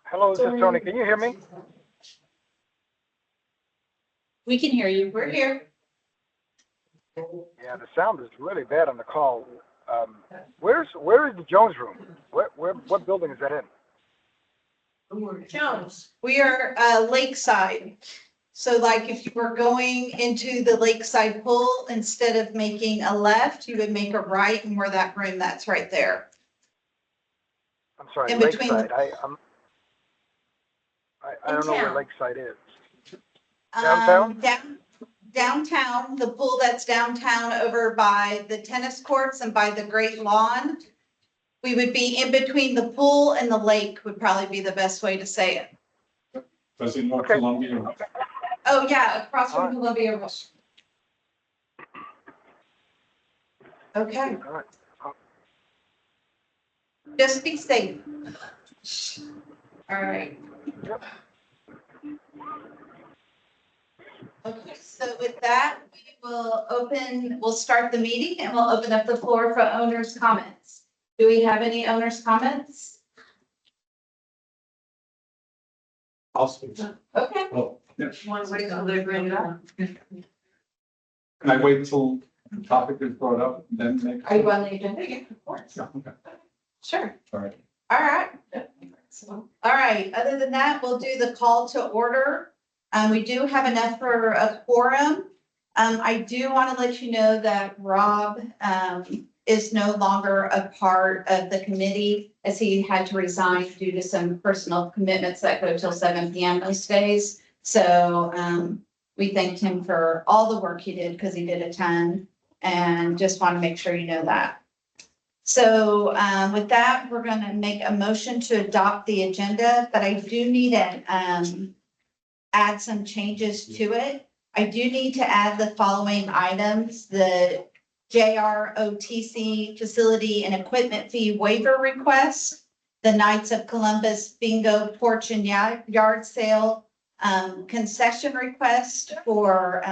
Hello, this is Tony. Can you hear me? We can hear you. We're here. Yeah, the sound is really bad on the call. Where is the Jones room? What building is that in? Jones. We are Lakeside. So like if you were going into the Lakeside pool, instead of making a left, you would make a right, and where that room, that's right there. I'm sorry, In between Lakeside. I don't know where town. Lakeside is. Downtown? Downtown, the pool that's downtown over by the tennis courts and by the Great Lawn. We would be in between the pool and the lake would probably be the best way to say it. Does it North Okay. Columbia? Oh, yeah, across All from Columbia. Okay, All right. just be safe. All right. Yep. Okay, so with that, we'll start the meeting and we'll open up the floor for owners' comments. Do we have any owners' comments? I'll speak. Okay. Oh, yeah. to bring it up? Can I wait till the topic is brought up, then make? Are you on the agenda? Yeah, of course. Yeah, okay, Sure. all right. All right. All right. Other than that, we'll do the call to order. We do have enough for a quorum. I do want to let you know that Rob, is no longer a part of the committee as he had to resign due to some personal commitments that go till 7 p.m. most days. So, we thanked him for all the work he did because he did a ton and just want to make sure you know that. So with that, we're going to make a motion to adopt the agenda, but I do need to add some changes to it. I do need to add the following items: the JROTC facility and equipment fee waiver request, the Knights of Columbus bingo porch and yard sale concession request for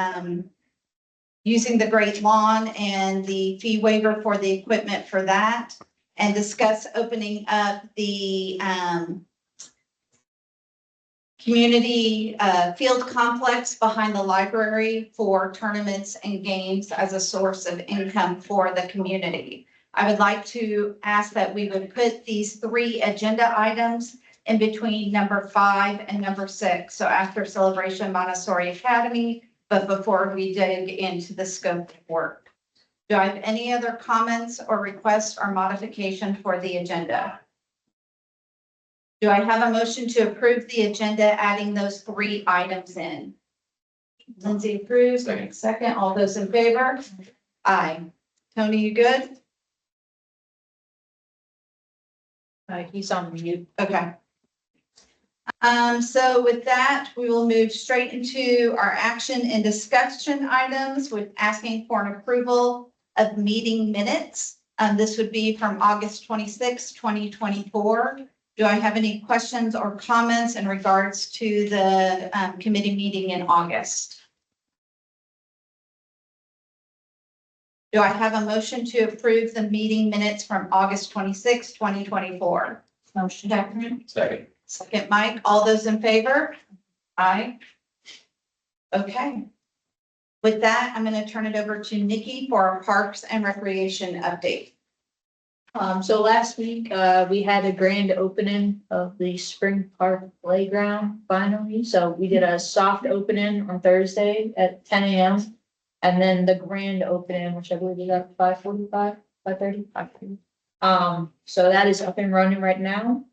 using the Great Lawn and the fee waiver for the equipment for that, and discuss opening up the community field complex behind the library for tournaments and games as a source of income for the community. I would like to ask that we would put these 3 agenda items in between number 5 and number 6. So after Celebration Montessori Academy, but before we dig into the scope of work. Do I have any other comments or requests or modification for the agenda? Do I have a motion to approve the agenda, adding those 3 items in? Lindsay approves. Second. All those in favor? Aye. Tony, you good? He's on mute. Okay. So with that, we will move straight into our action and discussion items with asking for an approval of meeting minutes. This would be from August 26, 2024. Do I have any questions or comments in regards to the committee meeting in August? Do I have a motion to approve the meeting minutes from August 26, 2024? Motion. Second. Second, Mike. All those in favor? Aye. Okay. With that, I'm going to turn it over to Nikki for our Parks and Recreation update. So last week, we had a grand opening of the Spring Park Playground finally. So we did a soft opening on Thursday at 10 a.m. And then the grand opening, which I believe is at 5:45, 5:30, 5:30. So that is up and running right now.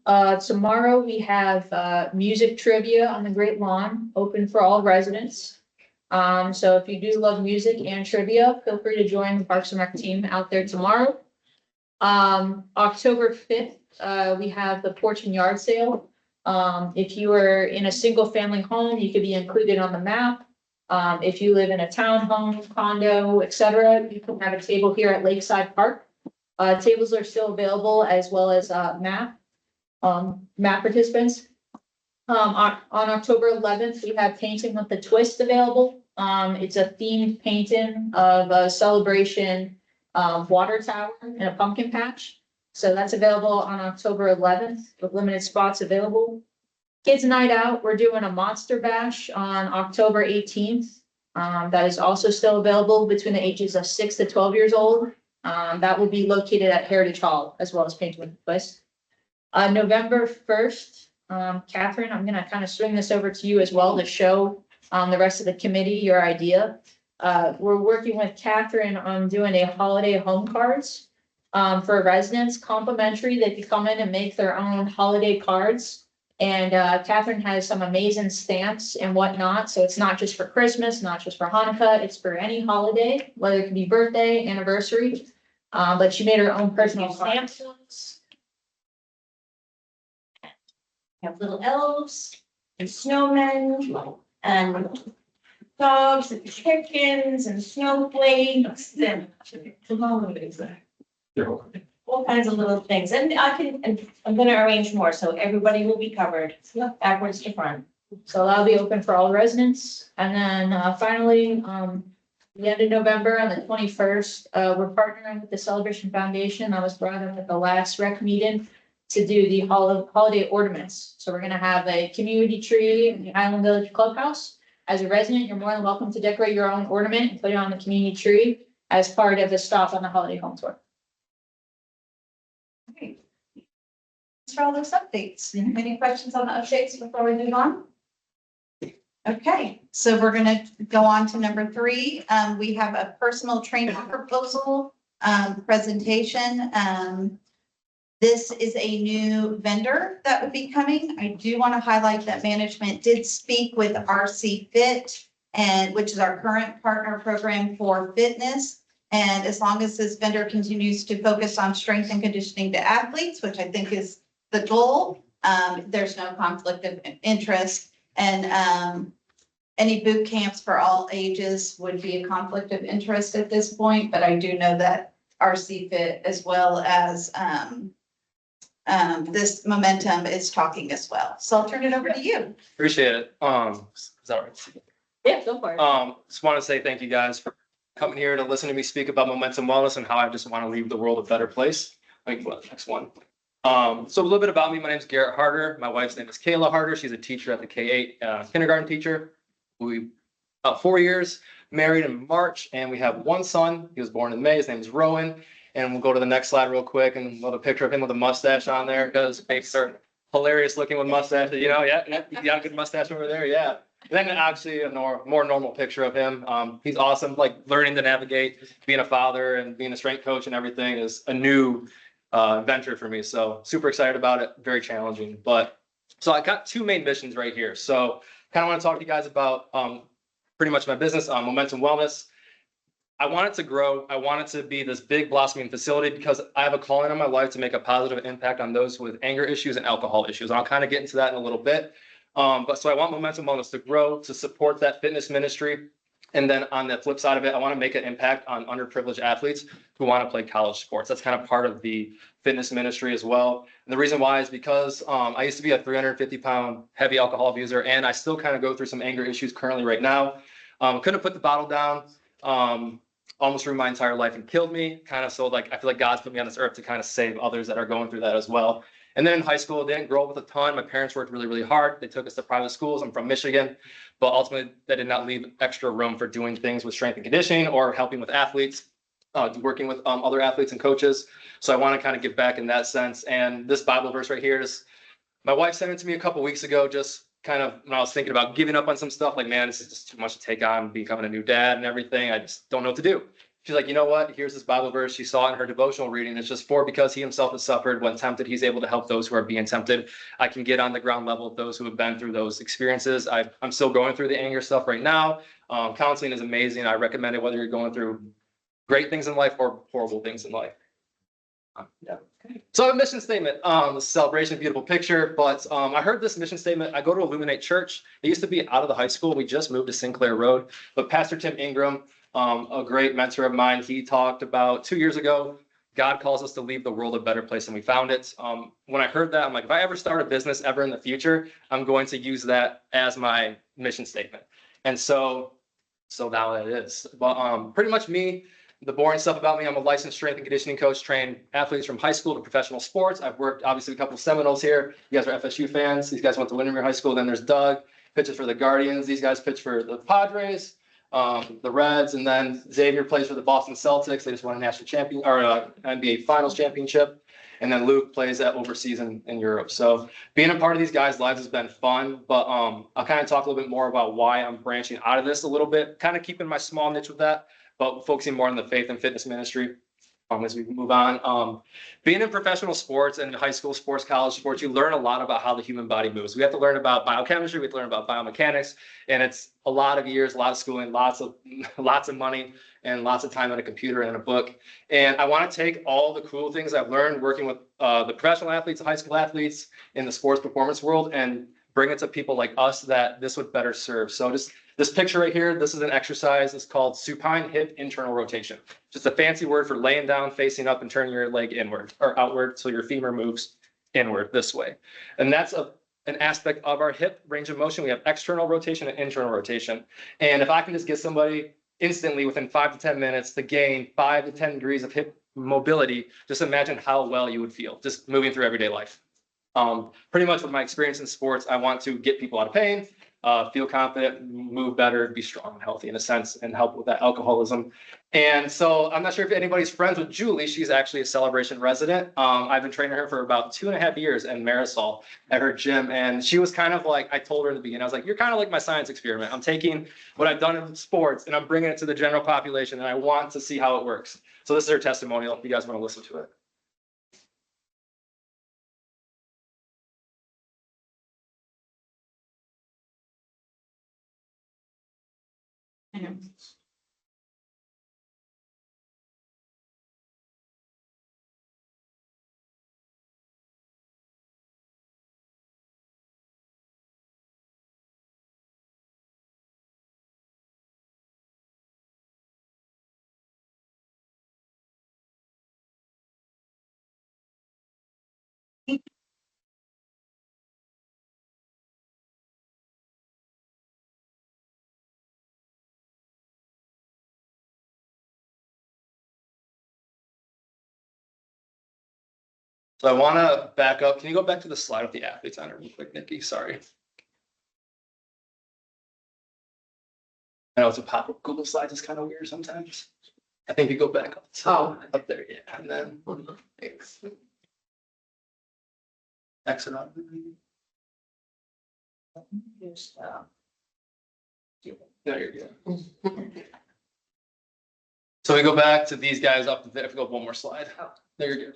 Tomorrow we have music trivia on the Great Lawn, open for all residents. So if you do love music and trivia, feel free to join the Parks and Rec team out there tomorrow. October 5th, we have the porch and yard sale. If you are in a single family home, you could be included on the map. If you live in a townhome, condo, etc., you can have a table here at Lakeside Park. Tables are still available as well as a map. MAP participants. On October 11th, we have Painting with the Twist available. It's a themed painting of a celebration, water tower and a pumpkin patch. So that's available on October 11th with limited spots available. Kids Night Out, we're doing a Monster Bash on October 18th. That is also still available between the ages of 6 to 12 years old. That will be located at Heritage Hall as well as Painting with the Twist. November 1st, Catherine, I'm gonna kind of swing this over to you as well to show the rest of the committee your idea. We're working with Catherine on doing a holiday home cards for residents, complimentary. They can come in and make their own holiday cards. And Catherine has some amazing stamps and whatnot. So it's not just for Christmas, not just for Hanukkah, it's for any holiday, whether it can be birthday, anniversary. But she made her own personal stamps. Have little elves and snowmen and dogs and chickens and snowflakes and all kinds of little things. And I'm gonna arrange more, so everybody will be covered backwards to front. So that'll be open for all residents. And then finally, the end of November on the 21st, we're partnering with the Celebration Foundation. That was brought up at the last rec meeting to do the holiday ornaments. So we're gonna have a community tree in the Island Village Clubhouse. As a resident, you're more than welcome to decorate your own ornament and put it on the community tree as part of the stop on the holiday home tour. Okay. Thanks for all those updates. Any questions on the updates before we move on? Okay, so we're gonna go on to number 3. We have a personal trainer proposal, presentation. This is a new vendor that would be coming. I do want to highlight that management did speak with RC Fit, and which is our current partner program for fitness. And as long as this vendor continues to focus on strength and conditioning to athletes, which I think is the goal, there's no conflict of interest. And any boot camps for all ages would be a conflict of interest at this point, but I do know that RC Fit as well as this Momentum is talking as well. So I'll turn it over to you. Appreciate it. Is that all right? Yeah, go for it. Just want to say thank you guys for coming here to listen to me speak about Momentum Wellness and how I just want to leave the world a better place. I think, well, next one. So a little bit about me. My name is Garrett Harder. My wife's name is Kayla Harder. She's a teacher at the K-8 kindergarten teacher. We about 4 years, married in March, and we have one son. He was born in May. His name is Rowan. And we'll go to the next slide real quick and we'll have a picture of him with a mustache on there because babes are hilarious looking with mustaches. You know, yeah, you got a good mustache over there, yeah. And then actually a more normal picture of him. He's awesome. Like learning to navigate, being a father and being a strength coach and everything is a new venture for me. So super excited about it. Very challenging. But so I got 2 main missions right here. So kind of want to talk to you guys about pretty much my business, Momentum Wellness. I want it to grow. I want it to be this big blossoming facility because I have a calling in my life to make a positive impact on those with anger issues and alcohol issues. And I'll kind of get into that in a little bit. But so I want Momentum Wellness to grow, to support that fitness ministry. And then on the flip side of it, I want to make an impact on underprivileged athletes who want to play college sports. That's kind of part of the fitness ministry as well. And the reason why is because I used to be a 350-pound heavy alcohol abuser, and I still kind of go through some anger issues currently right now. Couldn't put the bottle down. Almost ruined my entire life and killed me. Kind of so like I feel like God's put me on this earth to kind of save others that are going through that as well. And then in high school, didn't grow up with a ton. My parents worked really, really hard. They took us to private schools. I'm from Michigan, but ultimately that did not leave extra room for doing things with strength and conditioning or helping with athletes, working with other athletes and coaches. So I want to kind of give back in that sense. And this Bible verse right here is, my wife sent it to me a couple weeks ago, just kind of when I was thinking about giving up on some stuff, like, man, this is just too much to take on, becoming a new dad and everything. I just don't know what to do. She's like, you know what? Here's this Bible verse. She saw it in her devotional reading. It's just for because he himself has suffered when tempted, he's able to help those who are being tempted. I can get on the ground level of those who have been through those experiences. I'm still going through the anger stuff right now. Counseling is amazing. I recommend it whether you're going through great things in life or horrible things in life. Yeah. So a mission statement, celebration, beautiful picture. But I heard this mission statement. I go to Illuminate Church. It used to be out of the high school. We just moved to Sinclair Road. But Pastor Tim Ingram, a great mentor of mine, he talked about 2 years ago, God calls us to leave the world a better place than we found it. When I heard that, I'm like, if I ever start a business ever in the future, I'm going to use that as my mission statement. And so now it is. But pretty much me, the boring stuff about me, I'm a licensed strength and conditioning coach, trained athletes from high school to professional sports. I've worked obviously a couple of Seminoles here. You guys are FSU fans. These guys went to Windermere High School. Then there's Doug, pitches for the Guardians. These guys pitch for the Padres, the Reds, and then Xavier plays for the Boston Celtics. They just won a national champion or NBA Finals championship. And then Luke plays at overseas in Europe. So being a part of these guys' lives has been fun, but I'll kind of talk a little bit more about why I'm branching out of this a little bit, kind of keeping my small niche with that, but focusing more on the faith and fitness ministry as we move on. Being in professional sports and high school sports, college sports, you learn a lot about how the human body moves. We have to learn about biochemistry, we have to learn about biomechanics, and it's a lot of years, a lot of schooling, lots of money, and lots of time on a computer and a book. And I want to take all the cool things I've learned working with the professional athletes, high school athletes in the sports performance world, and bring it to people like us that this would better serve. So just this picture right here, this is an exercise. It's called supine hip internal rotation. Just a fancy word for laying down, facing up, and turning your leg inward or outward so your femur moves inward this way. And that's an aspect of our hip range of motion. We have external rotation and internal rotation. And if I can just get somebody instantly within 5 to 10 minutes to gain 5 to 10 degrees of hip mobility, just imagine how well you would feel just moving through everyday life. Pretty much with my experience in sports, I want to get people out of pain, feel confident, move better, be strong and healthy in a sense, and help with that alcoholism. And so I'm not sure if anybody's friends with Julie. She's actually a Celebration resident. I've been training her for about 2.5 years in Marisol at her gym. And she was kind of like, I told her in the beginning, I was like, you're kind of like my science experiment. I'm taking what I've done in sports and I'm bringing it to the general population, and I want to see how it works. So this is her testimonial if you guys want to listen to it. So I want to back up. Can you go back to the slide with the athletes on it real quick, Nikki? Sorry. I know it's a pop-up Google Slides is kind of weird sometimes. I think you go back up. Up there, yeah. And then exit out. There you go. So we go back to these guys up there. If we go one more slide. There you go.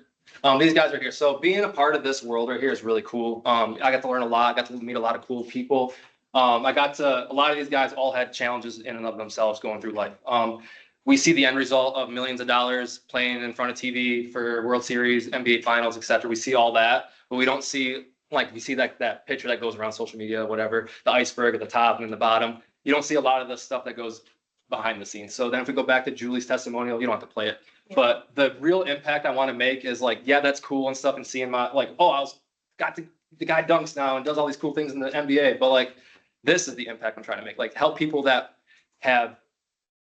These guys are here. So being a part of this world right here is really cool. I got to learn a lot. I got to meet a lot of cool people. A lot of these guys all had challenges in and of themselves going through life. We see the end result of millions of dollars playing in front of TV for World Series, NBA Finals, etc. We see all that, but we don't see, like, you see that picture that goes around social media, whatever, the iceberg at the top and then the bottom. You don't see a lot of the stuff that goes behind the sines. So then if we go back to Julie's testimonial, you don't have to play it. Yeah. But the real impact I want to make is like, yeah, that's cool and stuff, and seeing my, like, oh, the guy dunks now and does all these cool things in the NBA. But like, this is the impact I'm trying to make. Like, help people that have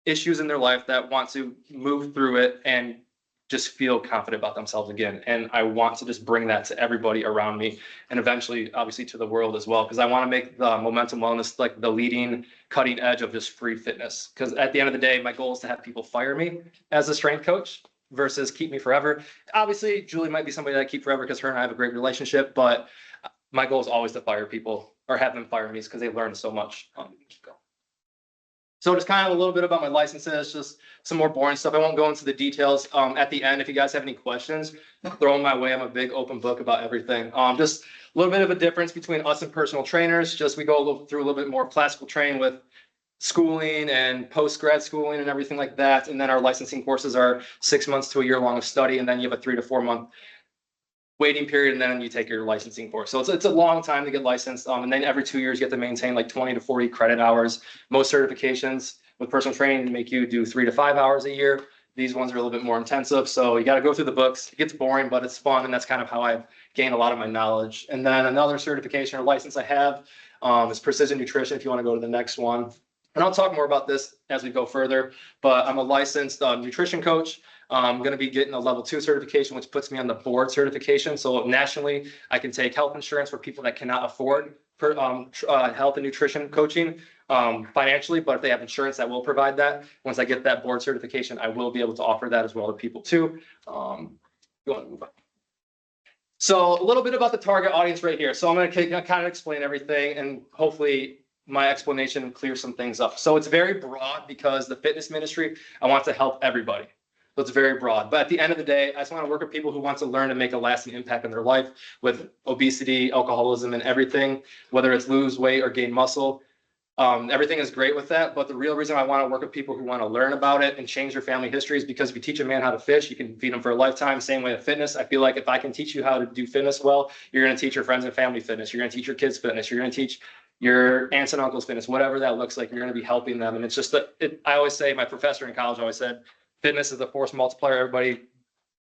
issues in their life that want to move through it and just feel confident about themselves again. And I want to just bring that to everybody around me, and eventually, obviously, to the world as well, because I want to make the Momentum Wellness like the leading, cutting edge of just free fitness. Because at the end of the day, my goal is to have people fire me as a strength coach versus keep me forever. Obviously, Julie might be somebody that I keep forever because her and I have a great relationship, but my goal is always to fire people or have them fire me because they learn so much. So just kind of a little bit about my licenses, just some more boring stuff. I won't go into the details. At the end, if you guys have any questions, throw them my way. I'm a big open book about everything. Just a little bit of a difference between us and personal trainers. Just we go through a little bit more classical training with schooling and post-grad schooling and everything like that. And then our licensing courses are 6 months to a year long of study. And then you have a 3 to 4 month waiting period, and then you take your licensing course. So it's a long time to get licensed. And then every 2 years, you have to maintain like 20 to 40 credit hours. Most certifications with personal training make you do 3 to 5 hours a year. These ones are a little bit more intensive, so you got to go through the books. It gets boring, but it's fun, and that's kind of how I've gained a lot of my knowledge. And then another certification or license I have is Precision Nutrition, if you want to go to the next one. And I'll talk more about this as we go further, but I'm a licensed nutrition coach. I'm going to be getting a level 2 certification, which puts me on the board certification. So nationally, I can take health insurance for people that cannot afford health and nutrition coaching financially, but if they have insurance that will provide that. Once I get that board certification, I will be able to offer that as well to people too. You want to move on? So a little bit about the target audience right here. So I'm going to kind of explain everything, and hopefully my explanation clears some things up. So it's very broad because the fitness ministry, I want to help everybody. So it's very broad. But at the end of the day, I just want to work with people who want to learn and make a lasting impact in their life with obesity, alcoholism, and everything, whether it's lose weight or gain muscle. Everything is great with that. But the real reason I want to work with people who want to learn about it and change their family history is because if you teach a man how to fish, you can feed him for a lifetime. Same way with fitness. I feel like if I can teach you how to do fitness well, you're going to teach your friends and family fitness. You're going to teach your kids fitness. You're going to teach your aunts and uncles fitness, whatever that looks like. You're going to be helping them. And it's just that I always say, my professor in college always said, fitness is the force multiplier. Everybody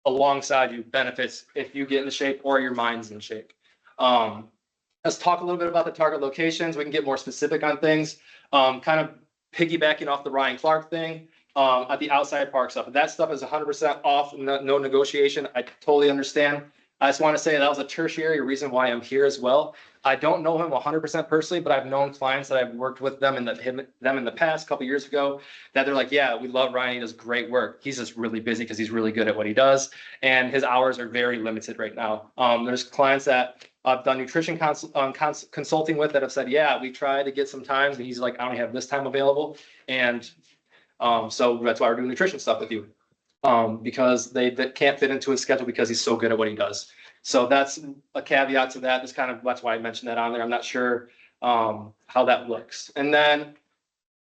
alongside you benefits if you get into shape or your mind's in shape. Let's talk a little bit about the target locations. We can get more specific on things. Kind of piggybacking off the Ryan Clark thing at the outside park stuff. That stuff is 100% off, no negotiation. I totally understand. I just want to say that was a tertiary reason why I'm here as well. I don't know him 100% personally, but I've known clients that I've worked with them in the past couple years ago that they're like, yeah, we love Ryan. He does great work. He's just really busy because he's really good at what he does. And his hours are very limited right now. There's clients that I've done nutrition consulting with that have said, yeah, we tried to get some times and he's like, I only have this time available. And so that's why we're doing nutrition stuff with you. Because they can't fit into his schedule because he's so good at what he does. So that's a caveat to that. That's why I mentioned that on there. I'm not sure how that looks. And then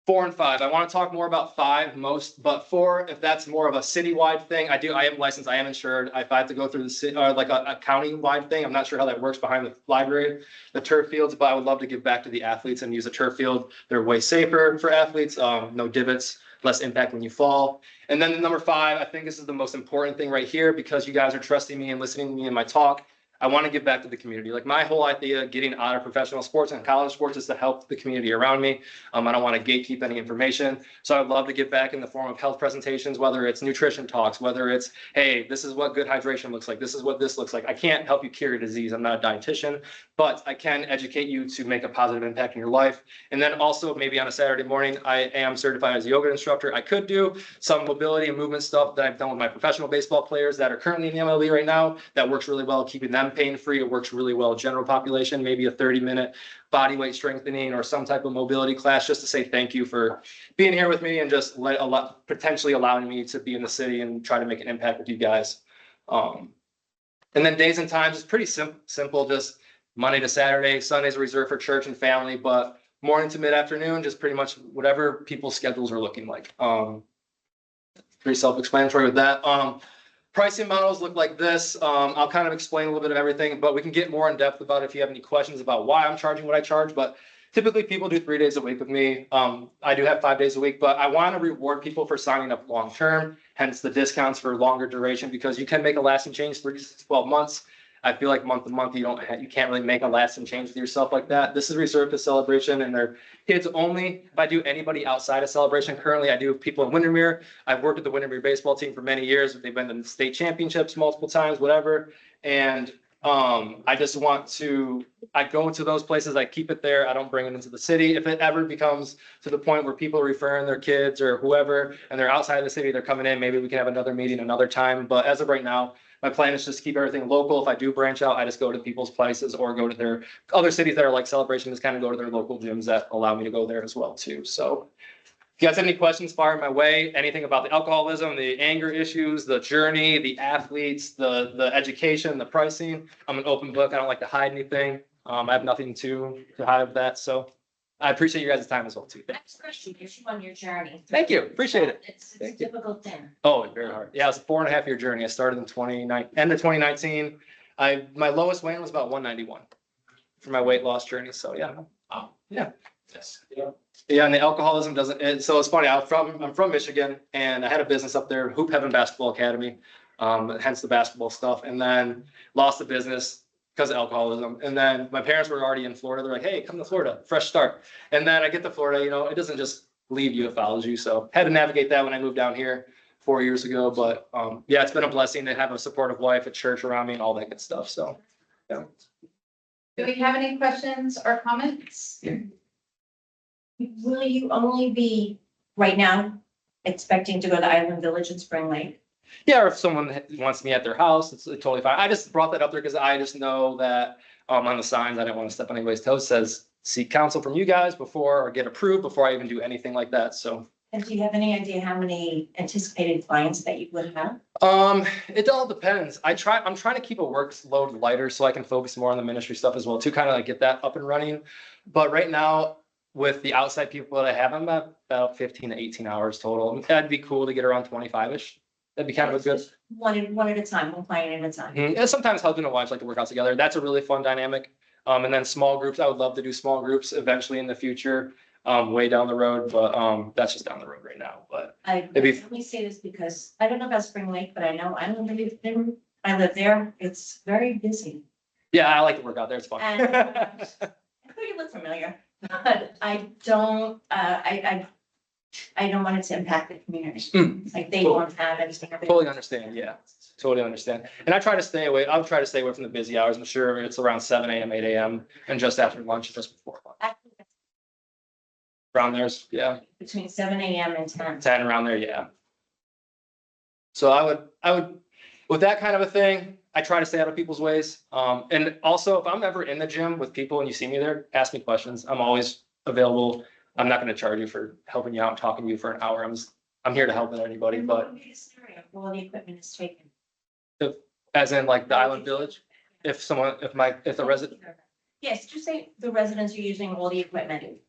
4 and 5. I want to talk more about 5 most, but 4, if that's more of a citywide thing, I am licensed, I am insured. If I have to go through the city or like a county-wide thing, I'm not sure how that works behind the library, the turf fields, but I would love to give back to the athletes and use a turf field. They're way safer for athletes, no divots, less impact when you fall. And then the number 5, I think this is the most important thing right here because you guys are trusting me and listening to me in my talk. I want to give back to the community. Like my whole idea of getting out of professional sports and college sports is to help the community around me. I don't want to gatekeep any information. So I'd love to give back in the form of health presentations, whether it's nutrition talks, whether it's, hey, this is what good hydration looks like. This is what this looks like. I can't help you cure a disease. I'm not a dietitian, but I can educate you to make a positive impact in your life. And then also maybe on a Saturday morning, I am certified as a yoga instructor. I could do some mobility and movement stuff that I've done with my professional baseball players that are currently in the MLB right now. That works really well, keeping them pain-free. It works really well general population, maybe a 30-minute body weight strengthening or some type of mobility class just to say thank you for being here with me and just potentially allowing me to be in the city and try to make an impact with you guys. And then days and times is pretty simple, just Monday to Saturday. Sundays are reserved for church and family, but morning to mid-afternoon, just pretty much whatever people's schedules are looking like. Pretty self-explanatory with that. Pricing models look like this. I'll kind of explain a little bit of everything, but we can get more in depth about it if you have any questions about why I'm charging what I charge. But typically people do 3 days a week with me. I do have 5 days a week, but I want to reward people for signing up long-term, hence the discounts for longer duration, because you can make a lasting change 3 to 12 months. I feel like month to month, you can't really make a lasting change with yourself like that. This is reserved to Celebration and their kids only. If I do anybody outside of Celebration, currently I do people in Windermere. I've worked with the Windermere baseball team for many years. They've been in the state championships multiple times, whatever. And I just want to, I go into those places, I keep it there. I don't bring it into the city. If it ever becomes to the point where people are referring their kids or whoever, and they're outside of the city, they're coming in, maybe we can have another meeting another time. But as of right now, my plan is just keep everything local. If I do branch out, I just go to people's places or go to their other cities that are like Celebration, just kind of go to their local gyms that allow me to go there as well too. So if you guys have any questions, fire my way. Anything about the alcoholism, the anger issues, the journey, the athletes, the education, the pricing, I'm an open book. I don't like to hide anything. I have nothing to hide with that. So I appreciate you guys' time as well too. Next question, get you on your journey. Thank you. Appreciate it. It's a Thank you. difficult thing. Oh, it's very hard. Yeah, it was a 4.5-year journey. I started in end of 2019. My lowest weight was about 191 for my weight loss journey. So yeah. Oh, Yeah. yes. Yeah, and the alcoholism doesn't, so it's funny, I'm from Michigan and I had a business up there, Hoop Heaven Basketball Academy, hence the basketball stuff, and then lost the business because of alcoholism. And then my parents were already in Florida. They're like, hey, come to Florida, fresh start. And then I get to Florida, it doesn't just leave you, it follows you. So had to navigate that when I moved down here 4 years ago. But yeah, it's been a blessing to have a supportive wife, a church around me and all that good stuff. So, yeah. Do we have any questions or comments? Will you only be, right now, expecting to go to Island Village in Spring Lake? Yeah, or if someone wants me at their house, it's totally fine. I just brought that up there because I just know that on the signs, I didn't want to step on anybody's toes, says seek counsel from you guys before or get approved before I even do anything like that. So. And do you have any idea how many anticipated clients that you would have? It all depends. I'm trying to keep a workload lighter so I can focus more on the ministry stuff as well to kind of like get that up and running. But right now, with the outside people that I have, I'm at about 15 to 18 hours total. That'd be cool to get around 25-ish. That'd be kind of a good. One at a time, one client at a time. And sometimes husband and wives like to work out together. That's a really fun dynamic. And then small groups, I would love to do small groups eventually in the future, way down the road, but that's just down the road right now. But I It'd be- only say this because I don't know about Spring Lake, but I know I live there. It's very busy. yeah, I like to work out there. It's fun. And I thought you look familiar, but I don't want it to impact the community. Like they won't have anything. Totally understand, yeah. Totally understand. And I try to stay away. I'll try to stay away from the busy hours. I'm sure it's around 7 a.m., 8 a.m. and just after lunch, just before lunch. Actually, Around there's, yeah, between 7 a.m. and 10. 10 around there, yeah. So I would, with that kind of a thing, I try to stay out of people's ways. And also if I'm ever in the gym with people and you see me there, ask me questions. I'm always available. I'm not going to charge you for helping you out and talking to you for an hour. I'm here to help anybody, And what but would be the scenario if all the equipment is taken? as in like the Island Village, if the resident, Yes, just say the residents are using all the equipment.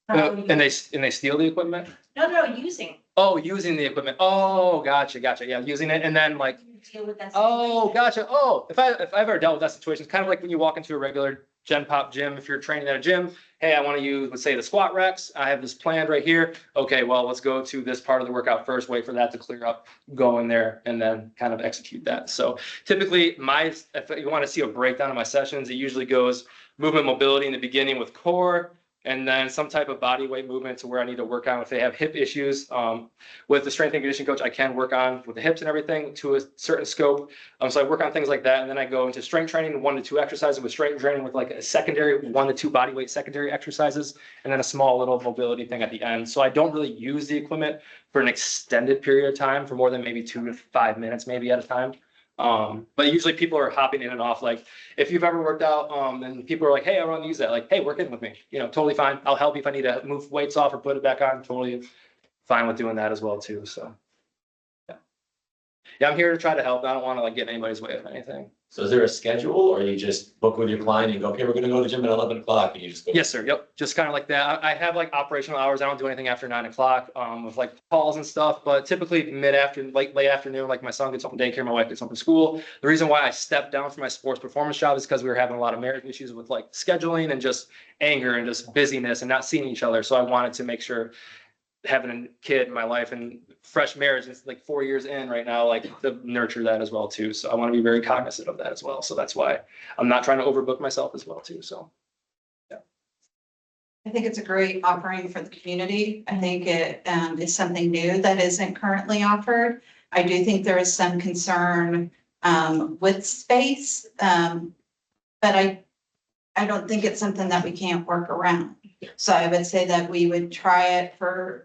How would you- and they steal the equipment? No, using. Oh, using the equipment. Oh, gotcha. Yeah, using it and then like, You Deal with that. oh, situation. gotcha. Oh, if I've ever dealt with that situation, it's kind of like when you walk into a regular Gen Pop gym, if you're training at a gym, hey, I want to use, let's say the squat racks. I have this planned right here. Okay, well, let's go to this part of the workout first, wait for that to clear up, go in there and then kind of execute that. So typically if you want to see a breakdown of my sessions, it usually goes movement mobility in the beginning with core, and then some type of body weight movement to where I need to work on if they have hip issues. With the strength and conditioning coach, I can work on with the hips and everything to a certain scope. So I work on things like that. And then I go into strength training, 1 to 2 exercises with strength training with like a secondary 1 to 2 body weight secondary exercises, and then a small little mobility thing at the end. So I don't really use the equipment for an extended period of time for more than maybe 2 to 5 minutes, maybe at a time. But usually people are hopping in and off. Like if you've ever worked out, and people are like, hey, I want to use that. Like, hey, work in with me. Totally fine. I'll help you if I need to move weights off or put it back on. Totally fine with doing that as well too. So, yeah, I'm here to try to help. I don't want to like get in anybody's way of anything. So is there a schedule or you just book with your client and go, okay, we're gonna go to the gym at 11 o'clock and you just go? Yes, sir. Yep. Just kind of like that. I have like operational hours. I don't do anything after 9 o'clock, with like calls and stuff, but typically late afternoon, like my son gets home from daycare, my wife gets home from school. The reason why I stepped down from my sports performance job is because we were having a lot of marriage issues with like scheduling and just anger and just busyness and not seeing each other. So I wanted to make sure having a kid in my life and fresh marriage, it's like 4 years in right now, like to nurture that as well too. So I want to be very cognizant of that as well. So that's why I'm not trying to overbook myself as well too. So. I think it's a great offering for the community. I think it is something new that isn't currently offered. I do think there is some concern with space, but I don't think it's something that we can't work around. So I would say that we would try it for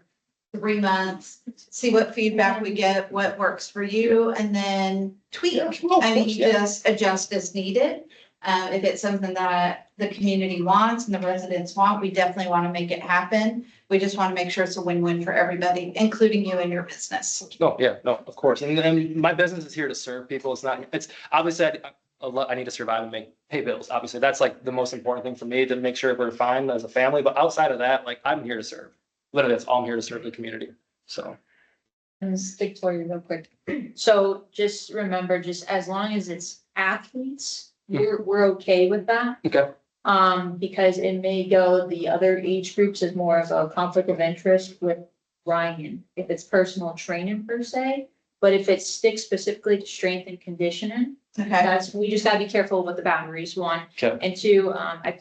3 months, see what feedback we get, what works for you, and then tweak. I mean, just adjust as needed. If it's something that the community wants and the residents want, we definitely want to make it happen. We just want to make sure it's a win-win for everybody, including you and your business. No, yeah, no, of course. And my business is here to serve people. It's obviously I need to survive and pay bills. Obviously, that's like the most important thing for me, to make sure we're fine as a family. But outside of that, like I'm here to serve. Literally, that's all I'm here to serve the community. So. And stick for you real quick. So just remember, just as long as it's athletes, we're okay with that. Okay. because it may go the other age groups as more of a conflict of interest with Ryan, if it's personal training per se. But if it sticks specifically to strength and conditioning, Okay, we just gotta be careful with the boundaries, one. Okay. And two,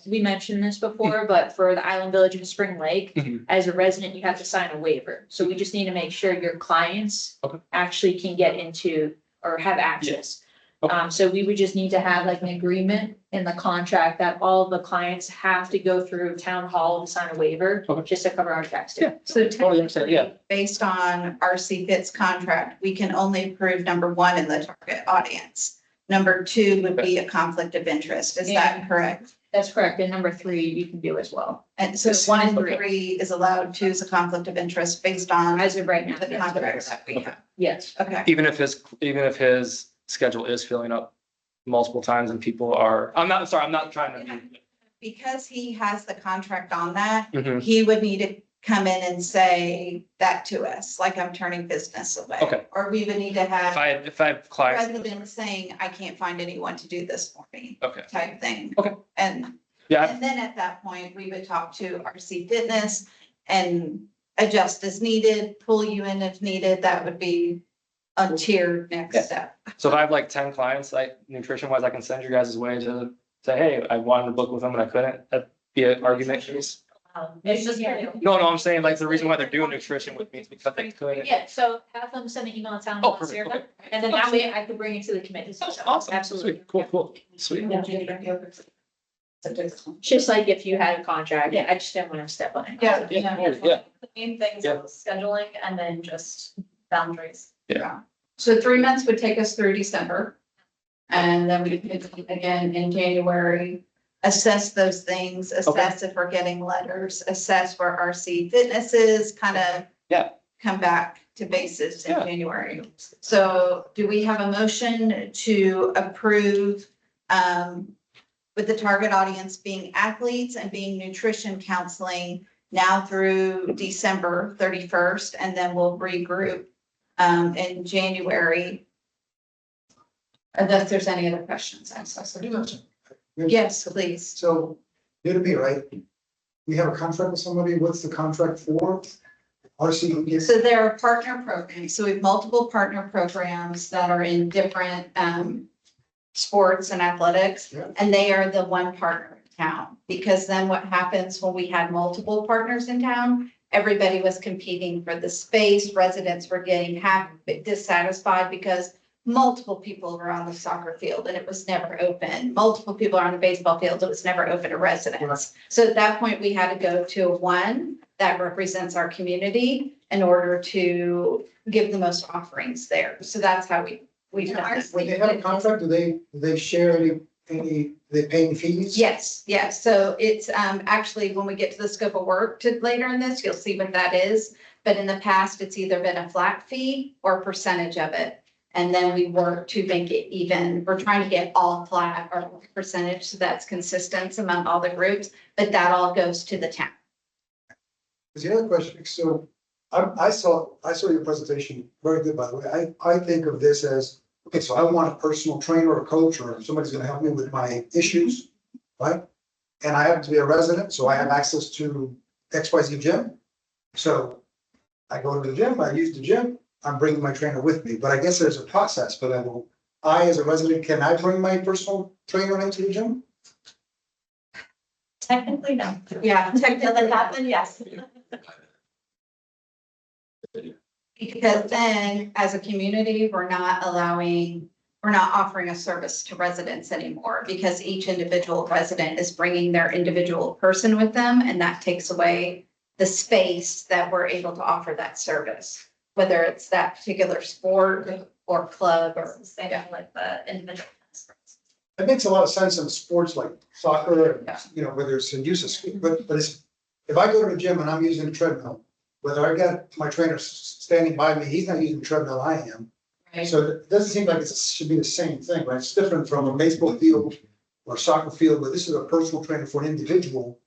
we mentioned this before, but for the Island Village and Spring Lake, Mhm. as a resident, you have to sign a waiver. So we just need to make sure your clients Okay. actually can get into or have access. Okay. So we would just need to have like an agreement in the contract that all of the clients have to go through town hall to sign a waiver, Okay. just to cover our tax. Yeah. so Totally understand, yeah. technically, based on RC Fit's contract, we can only approve number one in the target audience. Number two would be a conflict of interest. Is that correct? That's correct. And number three, you can do as well, And so Yes. one and Okay. three is allowed to as a conflict of interest based on as of right now. the contracts that we have. Yes. Okay. Even if his schedule is filling up multiple times and people are, I'm not trying to. Because he has the contract on that, Mhm. he would need to come in and say that to us, like I'm turning business away. Okay. Or we would need to If have I have clients, residents saying, I can't find anyone to do this for me, okay, type thing. Okay. And yeah, And then at that point, we would talk to RC Fitness and adjust as needed, pull you in if needed. That would be a tiered Yeah. next step. so if I have like 10 clients, like nutrition wise, I can send you guys' way to say, hey, I wanted to book with them and I couldn't, that'd be an argument case. It's just. No, I'm saying like the reason why they're doing nutrition with me is because they couldn't. Yeah, so have them send an email to town Oh, hall, perfect, Sarah, okay. and then that way I can bring it to the committee. Awesome, Absolutely. sweet, cool, sweet. Just like if you had a contract, I just didn't want to step on it. Yeah. Yeah, The main things Yeah. are scheduling and then just boundaries. So 3 months would take us through December. And then we could, again, in January, assess those things, assess if we're getting letters, assess where RC Fitness is, kind of Yeah. come back to basis in Yeah. January. So do we have a motion to approve, with the target audience being athletes and being nutrition counseling now through December 31st, and then we'll regroup, in January? Unless there's any other questions. Yes, please. So, new to me, right? We have a contract with somebody, what's the contract for? RC, So there are partner programs. So we have multiple partner programs that are in different sports and athletics. Yeah. And they are the one partner in town. Because then what happens when we had multiple partners in town? Everybody was competing for the space. Residents were getting dissatisfied because multiple people were on the soccer field and it was never open. Multiple people are on the baseball field, it was never open to residents. So at that point, we had to go to one that represents our community in order to give the most offerings there. So that's how we've done it. when they have a contract, do they share they pay any fees? Yes, yes. So it's actually, when we get to the scope of work to later in this, you'll see what that is. But in the past, it's either been a flat fee or a percentage of it. And then we work to make it even. We're trying to get all flat or percentage, so that's consistent among all the groups, but that all goes to the town. Because the other question, so I saw your presentation, very good, by the way. I think of this as, okay, so I want a personal trainer or coach, or somebody's gonna help me with my issues, right? And I happen to be a resident, so I have access to XYZ gym. So I go to the gym, I use the gym, I'm bringing my trainer with me, but I guess there's a process for that. I, as a resident, can I bring my personal trainer into the gym? Technically, no. Yeah, Does it technically, happen? Yes. because then as a community, we're not offering a service to residents anymore because each individual resident is bringing their individual person with them, and that takes away the space that we're able to offer that service, whether it's that particular sport or club or. Same like the individual. It makes a lot of sense in sports like soccer, Yeah. you know, where there's a use of, but it's, if I go to the gym and I'm using a treadmill, whether I got my trainer standing by me, he's not using the treadmill, I am. Right. So it doesn't seem like it should be the same thing, right? It's different from a baseball field or soccer field, but this is a personal trainer for an individual.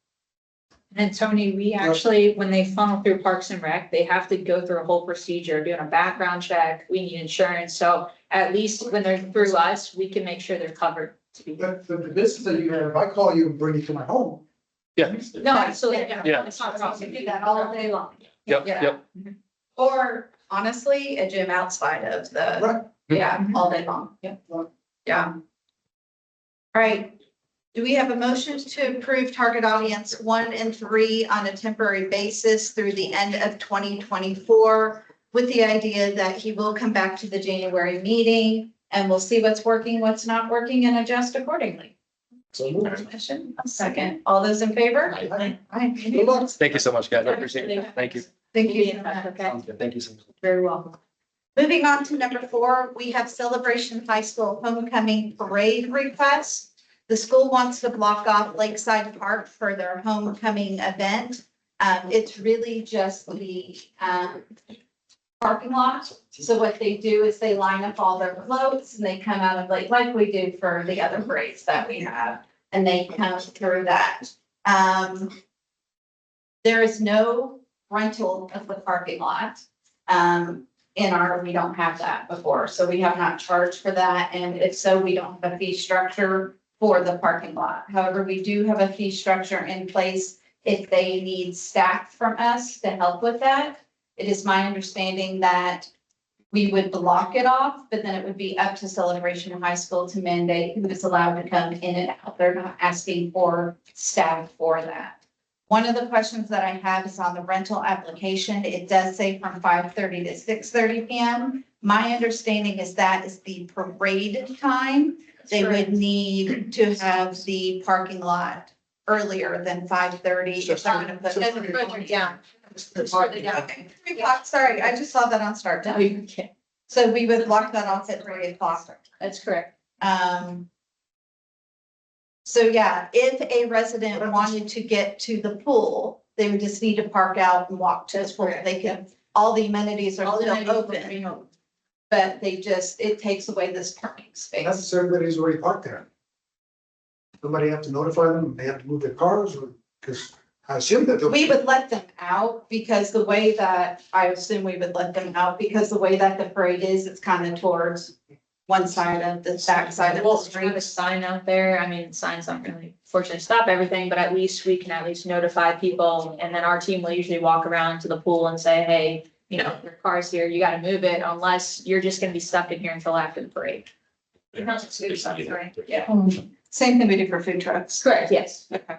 And Tony, we actually, when they funnel through Parks and Rec, they have to go through a whole procedure, doing a background check, we need insurance, so at least when they're through us, we can make sure they're covered But the business that you have, if I call you and bring you to my home. Yeah. No, absolutely. Yeah. It's not a problem. We do that all day long. Yep, Yeah. yep. Or honestly, a gym outside of the, Right. yeah, all day long. Yeah. Yeah. All right. Do we have a motion to approve target audience 1 and 3 on a temporary basis through the end of 2024? With the idea that he will come back to the January meeting and we'll see what's working, what's not working and adjust accordingly. So moved. Motion, a second. All those in favor? Aye. Aye. Good luck. Thank you so much, guys. I appreciate it. Thank you. Thank We'll be you. in touch, okay? Sounds good. Thank you so much. Very welcome. Moving on to number 4, we have Celebration High School Homecoming Parade request. The school wants to block off Lakeside Park for their homecoming event. It's really just the parking lot. So what they do is they line up all their floats and they come out of like we do for the other parades that we have. And they come through that. There is no rental of the parking lot. We don't have that before, so we have not charged for that, and if so, we don't have a fee structure for the parking lot. However, we do have a fee structure in place if they need staff from us to help with that. It is my understanding that we would block it off, but then it would be up to Celebration High School to mandate who is allowed to come in and out. They're not asking for staff for that. One of the questions that I have is on the rental application. It does say from 5:30 to 6:30 PM. My understanding is that is the parade time. They would need to have the parking lot earlier than 5:30. If they're gonna put. Further down. Okay, 3 o'clock, sorry, I just saw that on start No, time. you can't. So we would block that off at 3 o'clock. That's correct. So yeah, if a resident wanted to get to the pool, they would just need to park out and walk to the pool. They can, all the amenities are All the still amenities will open, be open. but it takes away this parking space. That's everybody's already parked there. Somebody have to notify them, they have to move their cars, or, because I assume that they'll. We would let them out because the way that, I assume we would let them out because the way that the parade is, it's kind of towards one side of the back side of the We'll have a street. sign out there. I mean, signs aren't really fortunately stop everything, but at least we can at least notify people. And then our team will usually walk around to the pool and say, hey, you know, your car's here, you gotta move it unless you're just gonna be stuck in here until after the parade. Yeah. Same thing we do for food trucks. Correct, yes. Okay.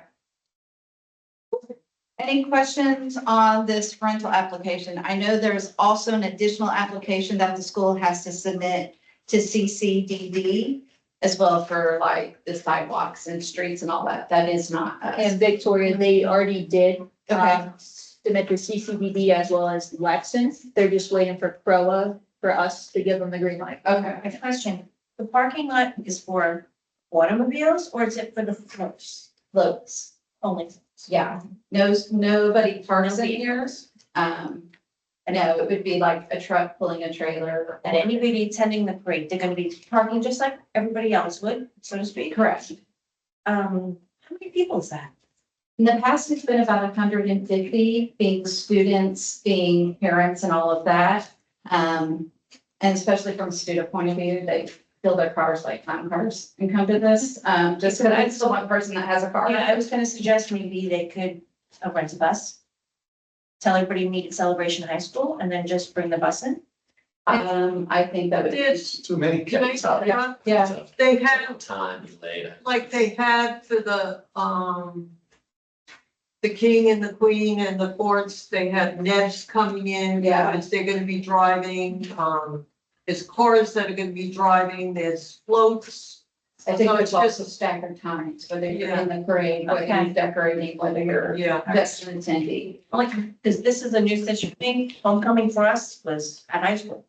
Any questions on this rental application? I know there's also an additional application that the school has to submit to CCDD as well for like the sidewalks and streets and all that. That is not us. And Victoria, they already did. Okay. Submit the CCDD as well as Lexington. They're just waiting for CROA for us to give them the green light. Okay. A question, the parking lot is for automobiles or is it for the floats Floats. only? Yeah. Nobody parks No in here. No, it would be like a truck pulling a trailer. And anybody attending the parade, they're gonna be parking just like everybody else would, so to speak? Correct. How many people is that? In the past, it's been about 150, being students, being parents and all of that. And especially from a student point of view, they fill their cars like time cars and come to this, just because it's the one person that has a car. Yeah, I was gonna suggest maybe they could rent a bus. Tell everybody to meet at Celebration High School and then just bring the bus in. I think that would. It's too many. Can I say that? Yeah, They had, Time later. like they had for the king and the queen and the courts, they had nets coming in. Yeah. Because they're gonna be driving, there's cars that are gonna be driving, there's floats. I think So there's it's also just- staggered times, whether you're in the parade, whether Okay. you're decorating, whether you're Yeah. just an attendee. Like, because this is a new situation, homecoming for us was at high school.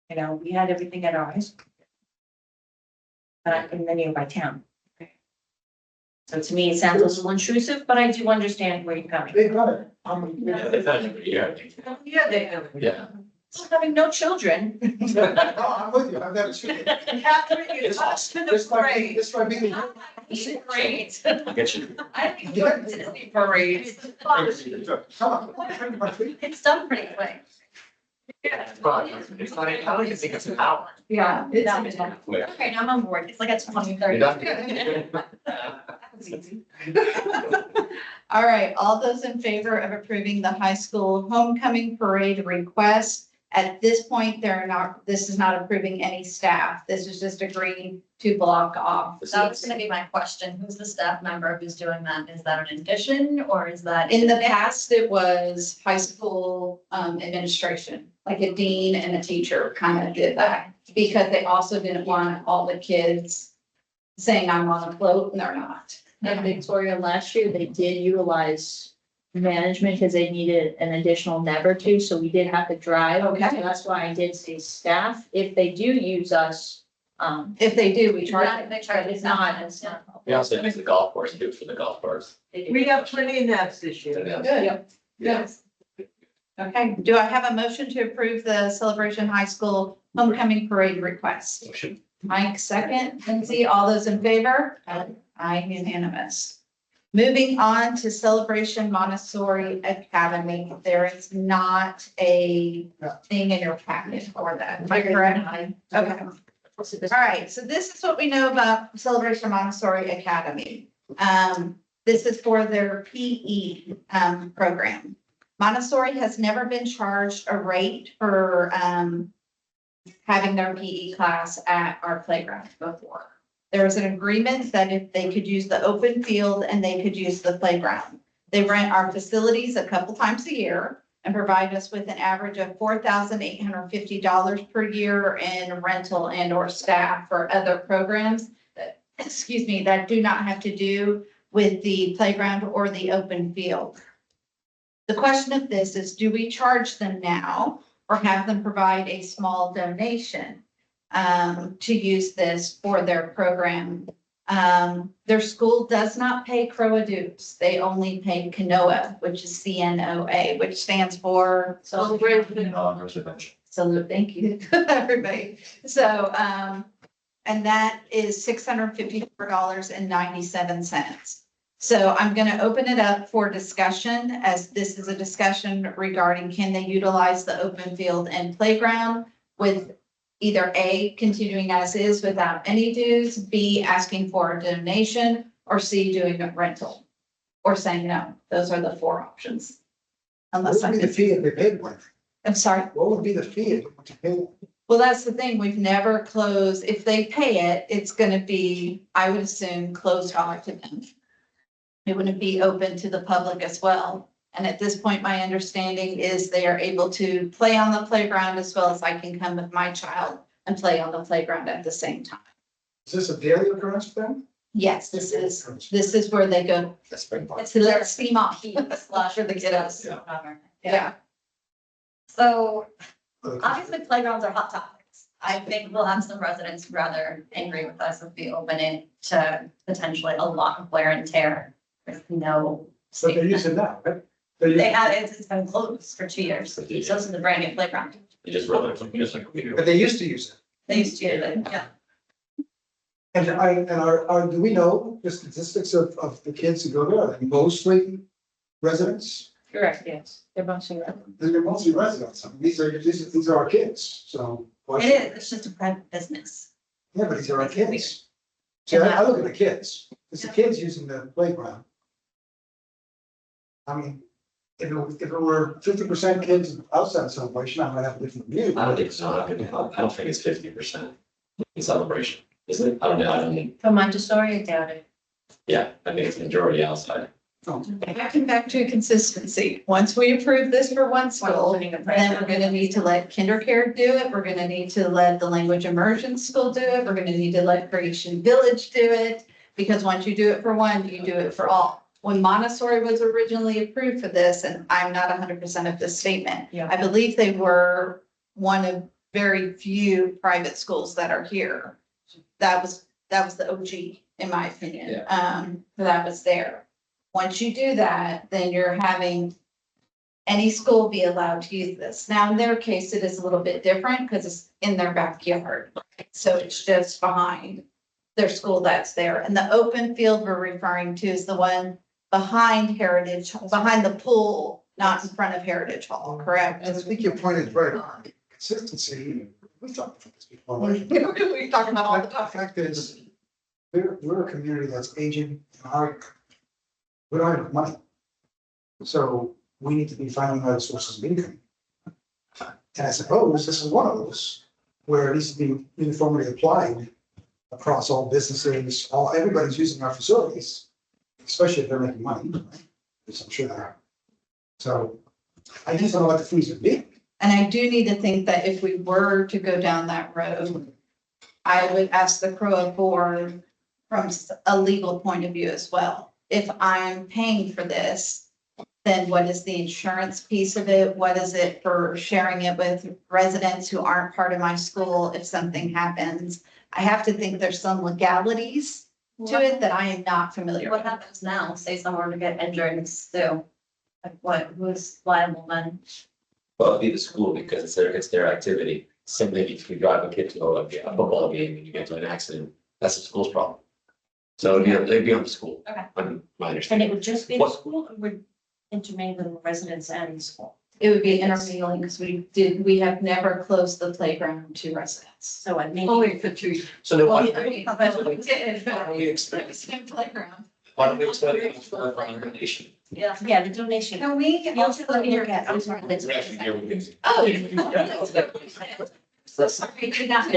You know, we had everything at our high school. In the nearby town. So to me, it sounds a little intrusive, but I do understand where you're coming. They got it. Yeah, they've had it every year, I think. Yeah, they have. Yeah. Having no children. No, I'm with you, I've never seen it. Catherine, you touched to the This might be, parade. this might be. Parades. I'll get you. I don't even go to Disney parades. Come on. It's done pretty quick. It's funny. I don't even think it's an hour. Yeah. Okay, now I'm on board. It's like at 20:30. You're done? That's easy. All right, all those in favor of approving the high school homecoming parade request? At this point, this is not approving any staff. This is just agreeing to block off. That was gonna be my question. Who's the staff member who's doing that? Is that an addition or is that? In the past, it was high school administration, like a dean and a teacher kind of did that. Because they also didn't want all the kids saying I'm on a float and they're not. In Victoria last year, they did utilize management because they needed an additional neb or two, so we did have to drive. Okay. So that's why I did say staff, if they do use us, If they do, we charge Yeah, them. they charge but if not, it's not. We also use the golf course too for the golf course. They do. We got plenty of naps this year. Good. Yes. Okay, do I have a motion to approve the Celebration High School homecoming parade request? Motion. Mike, second. Lindsay, all those in favor? Aye, unanimous. Moving on to Celebration Montessori Academy. There is not a thing in your packet for that. Am I correct? Okay. All right, so this is what we know about Celebration Montessori Academy. This is for their PE program. Montessori has never been charged a rate for having their PE class at our playground before. There was an agreement that if they could use the open field and they could use the playground. They rent our facilities a couple times a year and provide us with an average of $4,850 per year in rental and or staff for other programs that, that do not have to do with the playground or the open field. The question of this is, do we charge them now or have them provide a small donation to use this for their program? Their school does not pay CROA dues. They only pay CNOA, which is CNOA, which stands for Residential. So thank you, everybody. So, and that is $654.97. So I'm going to open it up for discussion, as this is a discussion regarding can they utilize the open field and playground with either A, continuing as is without any dues, B, asking for a donation, or C, doing a rental, or saying no. Those are the four options. What Unless would be the fee if they paid one? I'm sorry. What would be the fee if they paid one? Well, that's the thing. We've never closed. If they pay it, it's gonna be, I would assume, closed off to them. It wouldn't be open to the public as well. And at this point, my understanding is they are able to play on the playground as well as I can come with my child and play on the playground at the same time. Is this a daily occurrence for them? Yes, this is where they go That's spring park. to let steam off Slash for the kiddos. Yeah. Yeah. So obviously playgrounds are hot topics. I think we'll have some residents rather angry with us if we open it to potentially a lot of wear and tear. With no. But they're using that, right? They're They using- had, it's been closed for 2 years. So this is the brand new playground. You just run it, just like. But they used to use it. They used to, use it, yeah. And do we know the statistics of the kids who go there? Are they mostly residents? Correct, yes. They're mostly right. They're mostly residents. I mean, these are our kids, so. It is, it's just a private business. Yeah, but these are our kids. See, I look at the kids. It's the kids using the playground. I mean, if it were 50% kids outside of Celebration, I might have a different view. I don't think so. I don't think it's 50% in celebration, isn't it? I don't know. For Montessori, I doubt it. Yeah, I think it's majority outside. Back to consistency. Once we approve this for one school, then we're gonna need to let KinderCare do it. We're gonna need to let the language immersion school do it. We're gonna need to let Creation Village do it. Because once you do it for one, you do it for all. When Montessori was originally approved for this, and I'm not 100% of this statement, Yeah. I believe they were one of very few private schools that are here. That was the OG, in my opinion. That was there. Once you do that, then you're having any school be allowed to use this. Now, in their case, it is a little bit different because it's in their backyard. So it's just behind their school that's there. And the open field we're referring to is the one behind Heritage, behind the pool not in front of Heritage Hall, correct? And I think your point is right on. Consistency, we talked about this before. right? We talk about all the The time. fact is, we're a community that's aging, and we don't have enough money. So we need to be finding other sources of income. And I suppose this is one of those where it needs to be uniformly applied across all businesses, everybody's using our facilities, especially if they're making money, right? Which I'm sure they are. So I just don't know what the fees would be. And I do need to think that if we were to go down that road, I would ask the CROA board from a legal point of view as well. If I'm paying for this, then what is the insurance piece of it? What is it for sharing it with residents who aren't part of my school if something happens? I have to think there's some legalities to it that I am not familiar What with. happens now? Say someone were to get injured and sue. Like what, who's liable then? Well, it'd be the school because it's their activity. Simply if you drive a kid to a football game and you get into an accident, that's the school's problem. So it'd be on the school. Okay. On my And understanding. it would just be the What- school or would intermingle residents and the school? It would be intermingling because we have never closed the playground to residents. So I mean. Only for 2 years. So then Well, why I mean, why don't we expect, Playground. why don't we expect it for our donation? Yeah. Yeah, the donation. Can we You also also look at, I'm sorry, let's. Oh. So sorry, could not.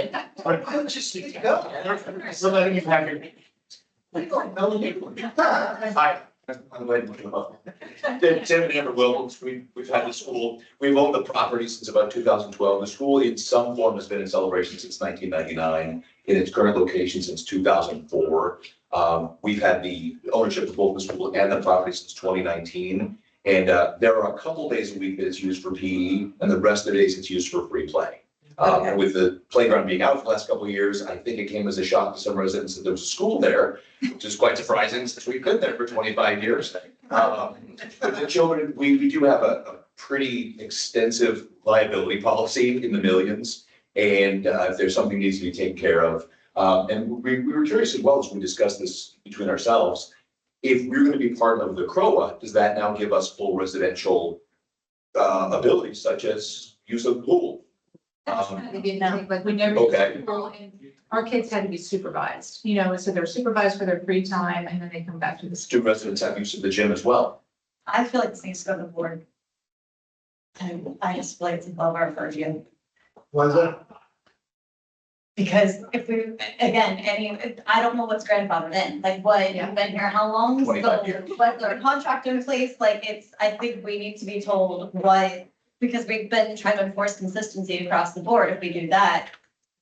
Just need to go. We're letting you have your. Hi. I'm glad you came up. Tim and Amber Williams, we've had the school, we've owned the property since about 2012. The school in some form has been in celebration since 1999, in its current location since 2004. We've had the ownership of both the school and the property since 2019. And there are a couple days a week that it's used for PE, and the rest of the days it's used for free play. And with the playground being out for the last couple of years, I think it came as a shock to some residents that there was a school there, which is quite surprising since we've been there for 25 years. But the children, we do have a pretty extensive liability policy in the millions. And if there's something needs to be taken care of. And we were curious as well as we discussed this between ourselves. If we're going to be part of the CROA, does that now give us full residential abilities such as use of pool? Like we never. Okay. Our kids had to be supervised, you know, so they're supervised for their free time and then they come back to the school. Do residents have use of the gym as well? I feel like this needs to go to the board. And I just feel like it's above our purview. Why is that? Because if we, again, I don't know what's grandfathered in, like what, you've been here how long? 25 years. So, what's our contract in place, like I think we need to be told what, because we've been trying to enforce consistency across the board, if we do that,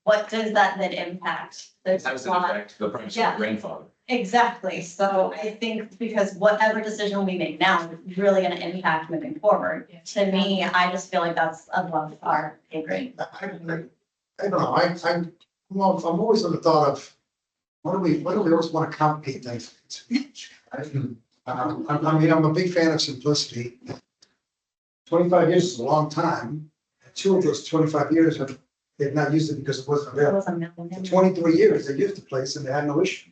what does that then impact? There's How does it not- affect the price of Yeah. the grandfather? Exactly, so I think because whatever decision we make now is really gonna impact moving forward. To me, I just feel like that's above our pay grade. I don't know, I'm always on the thought of, what do we always want to complicate things? I mean, I'm a big fan of simplicity. 25 years is a long time. 2 of those 25 years they've not used it because it wasn't available. For 23 years, they used the place and they had no issue.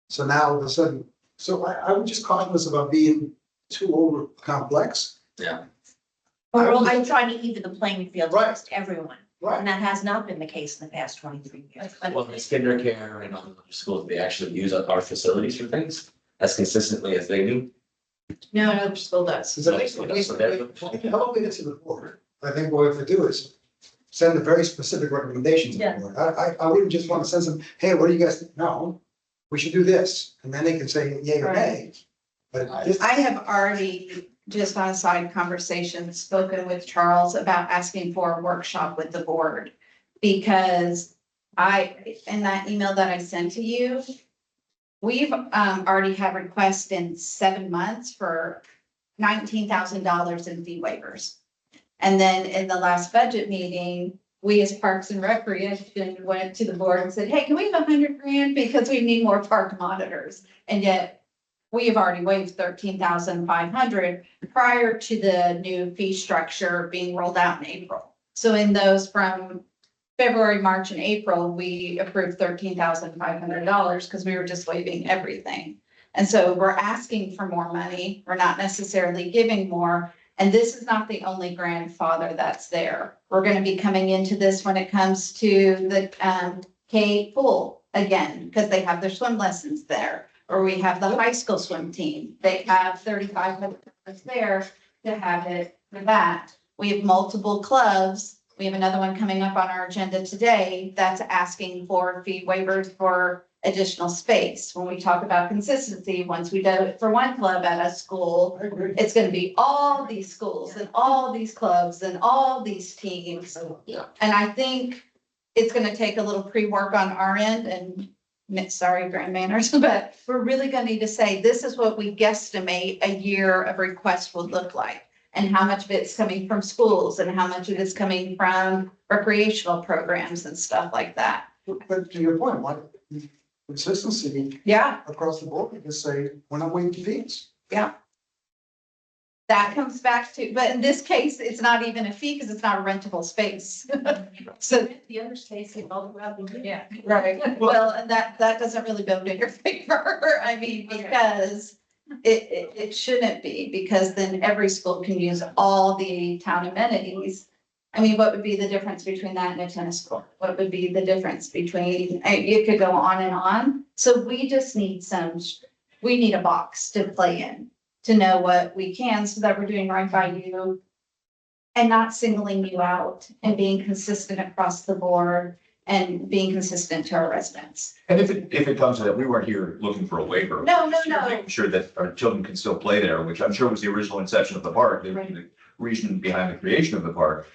So now all of a sudden, so I would just caution us about being too over complex. But we're also trying to even the playing field Right. amongst everyone, and that has not been the case in the past 23 years. Well, in Kinder Care and other schools, they actually use our facilities for things as consistently as they do. No, no, school does. So I think, help it to the board. I think what we have to do is send a very specific recommendation to the Yeah. board. I wouldn't just want to send some, hey, what do you guys think? No, we should do this. And then they can say yay or nay. But this, I have already, just on a side conversation, spoken with Charles about asking for a workshop with the board. Because in that email that I sent to you, we've already had requests in 7 months for $19,000 in fee waivers. And then in the last budget meeting, we as Parks and Recreation went to the board and said, hey, can we have $100,000 because we need more park monitors? And yet we have already waived 13,500 prior to the new fee structure being rolled out in April. So in those from February, March, and April, we approved $13,500 because we were just waiving everything. And so we're asking for more money. We're not necessarily giving more. And this is not the only grandfather that's there. We're gonna be coming into this when it comes to the K pool again, because they have their swim lessons there. Or we have the high school swim team. They have 3,500 there to have it for that. We have multiple clubs. We have another one coming up on our agenda today that's asking for fee waivers for additional space. When we talk about consistency, once we do it for one club at a school, I agree. it's gonna be all these schools and all these clubs and all these teams. Yeah. And I think it's gonna take a little pre-work on our end and, sorry, grand manners, but we're really gonna need to say, this is what we guesstimate a year of requests will look like. And how much of it's coming from schools and how much of it's coming from recreational programs and stuff like that. But to your point, like consistency Yeah. across the board, you can say, we're not waiving fees. That comes back to, but in this case, it's not even a fee because it's not a rentable space. So, The other states all throughout the year. yeah, right. Well, and that doesn't really go to your favor. I mean, because it shouldn't be, because then every school can use all the town amenities. I mean, what would be the difference between that and a tennis court? What would be the difference between, you could go on and on. So we just need we need a box to play in, to know what we can, so that we're doing right by you and not singling you out, and being consistent across the board and being consistent to our residents. And if it comes to that, we weren't here looking for a waiver. No. Making sure that our children can still play there, which I'm sure was the original inception of the park, the reason behind the creation of the park.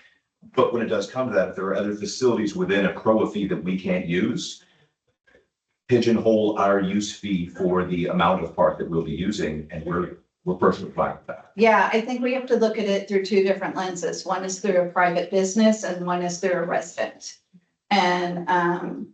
But when it does come to that, if there are other facilities within a CROA fee that we can't use, pigeonhole our use fee for the amount of park that we'll be using, and we're perfectly fine with that. Yeah, I think we have to look at it through two different lenses. One is through a private business and one is through a resident. And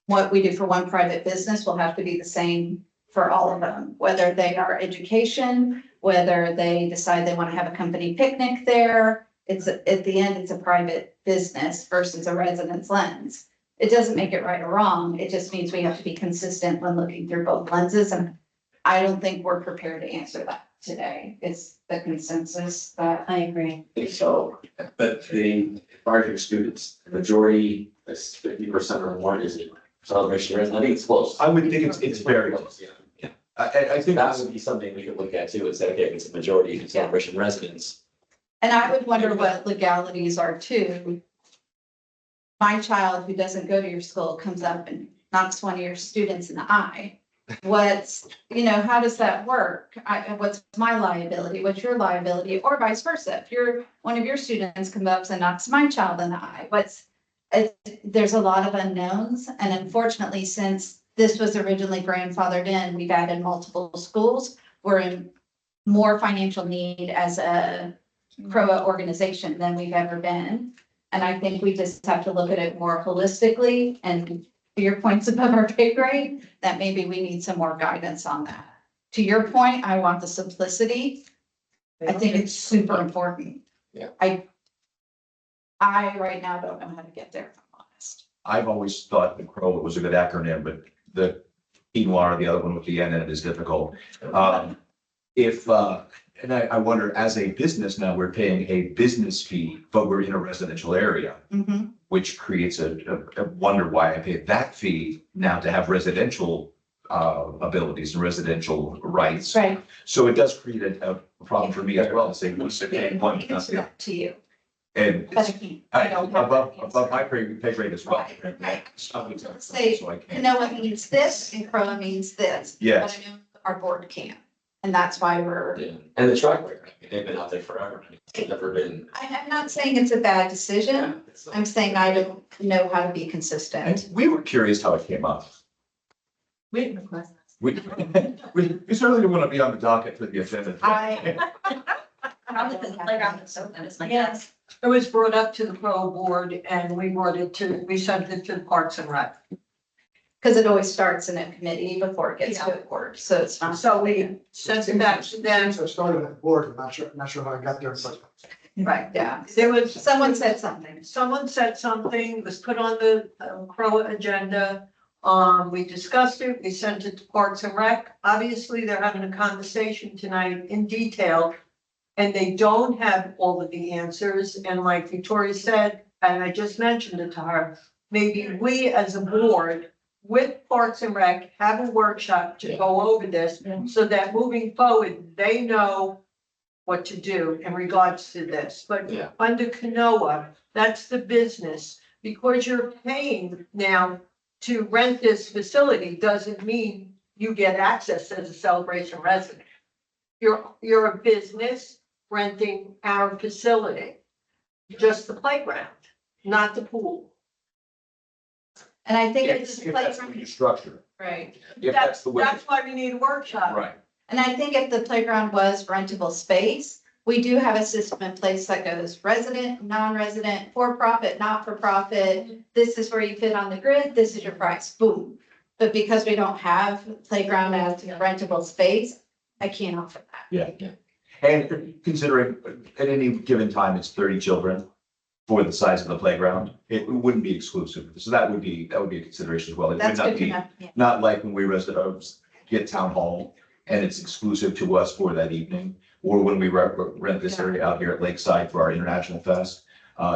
what we do for one private business will have to be the same for all of them, whether they are education, whether they decide they want to have a company picnic there. It's at the end, it's a private business versus a residence lens. It doesn't make it right or wrong. It just means we have to be consistent when looking through both lenses. And I don't think we're prepared to answer that today. It's the consensus that. I agree. So, but the larger students, the majority, is 50% or more, is it celebration resident? I think it's close. I would think it's very close. Yeah. I think That would be something we could look at too, and say, okay, if it's a majority of celebration residents. And I would wonder what legalities are too. My child who doesn't go to your school comes up and knocks one of your students in the eye. What's, how does that work? What's my liability? What's your liability? Or vice versa. If one of your students comes up and knocks my child in the eye, there's a lot of unknowns. And unfortunately, since this was originally grandfathered in, we've added multiple schools. We're in more financial need as a CROA organization than we've ever been. And I think we just have to look at it more holistically, and to your points above our pay grade, that maybe we need some more guidance on that. To your point, I want the simplicity. I think it's super important. Yeah. I right now don't know how to get there, if I'm honest. I've always thought the CROA was a good acronym, but the quinoa, the other one with the N in it, is difficult. And I wonder, as a business now, we're paying a business fee, but we're in a residential area, Mhm. which creates a wonder why I pay that fee now to have residential abilities and residential rights. Right. So it does create a problem for me as well, to say, what's the pay one, not Answer the that to you, And but I can't. I don't have that answer. above my pay grade as well. Right. So Say, I can't. Canoa means this and CROA means this. Yes. But I know our board can't. And that's why we're, Yeah. And the track record, I mean, they've been out there forever. I mean, it's never been. I'm not saying it's a bad decision. I'm saying I don't know how to be consistent. And we were curious how it came up. We didn't request this. We certainly didn't want to be on the docket for the offended. I, Probably because the playground is so, that is like. Yes. It was brought up to the pro board and we sent it to Parks and Rec. because it always starts in a committee before it gets to a court, so it's not. So we sent it back to them. Since I started at the board, I'm not sure how I got there, but Right, yeah. There was. Someone said something. Someone said something, was put on the CROA agenda. We discussed it, we sent it to Parks and Rec. Obviously, they're having a conversation tonight in detail. and they don't have all of the answers, and like Victoria said, and I just mentioned it to her, maybe we as a board with Parks and Rec have a workshop to go over this, so that moving forward, they know what to do in regards to this, but Yeah. under Canoa, that's the business. Because you're paying now to rent this facility doesn't mean you get access as a Celebration resident. You're a business renting our facility, just the playground, not the pool. And I think If it's if that's the way you structure it. right. If that's the way, That's why we need a workshop. right. And I think if the playground was rentable space, we do have a system in place that goes resident, non-resident, for-profit, not-for-profit. This is where you fit on the grid, this is your price, boom. But because we don't have playground as a rentable space, I can't offer that. Yeah. And considering at any given time, it's 30 children for the size of the playground, it wouldn't be exclusive. So that would be a consideration as well. It would That's not good to be, know. Yeah. not like when we get town hall and it's exclusive to us for that evening, or when we rent this area out here at Lakeside for our International Fest,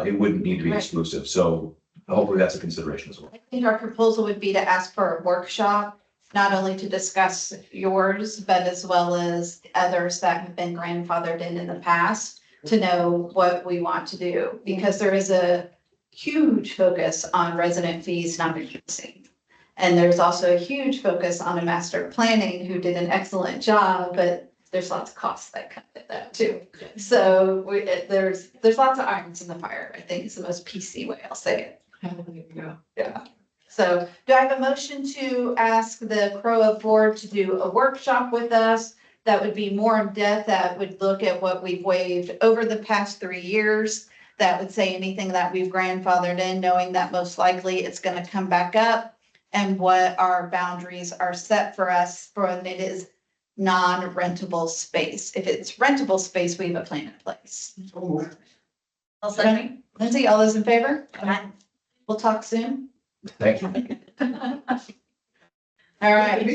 it wouldn't need to be Right. exclusive. So hopefully that's a consideration as well. I think our proposal would be to ask for a workshop, not only to discuss yours, but as well as others that have been grandfathered in the past, to know what we want to do, because there is a huge focus on resident fees not increasing. And there's also a huge focus on a master planning who did an excellent job, but there's lots of costs that come with that too. So there's lots of irons in the fire, I think is the most PC way I'll say it. Yeah. So do I have a motion to ask the CROA board to do a workshop with us? That would be more in depth, that would look at what we've waived over the past 3 years. That would say anything that we've grandfathered in, knowing that most likely it's gonna come back up. And what our boundaries are set for us for when it is non-rentable space. If it's rentable space, we have a plan in place. I'll second. Lindsay, all those in favor? Aye. We'll talk soon. Thank you. All right.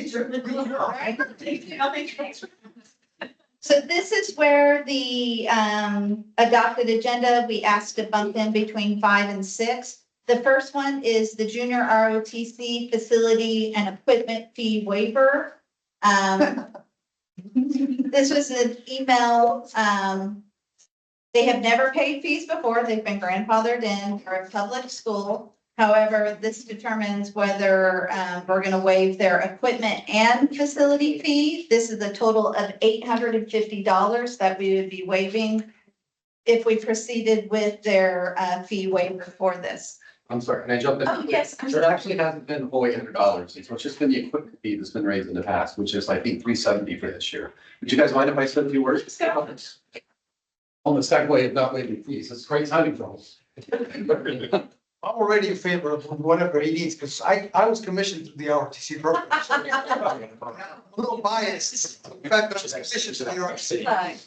So this is where the adopted agenda, we asked to bump in between 5 and 6. The first one is the junior ROTC facility and equipment fee waiver. This was an email. They have never paid fees before. They've been grandfathered in for a public school. However, this determines whether we're going to waive their equipment and facility fee. This is a total of $850 that we would be waiving if we proceeded with their fee waiver for this. I'm sorry, can I jump in? Oh, yes. I'm So it sorry. actually hasn't been the whole $800, so it's just been the equipment fee that's been raised in the past, which is, I think, $370 for this year. Would you guys mind if I said a few words? On the segue of not waiving fees, it's great timing for us. I'm already in favor of whatever he needs, because I was commissioned to the ROTC program. So I'm a little biased. In fact, I was commissioned to the ROTC. Fine.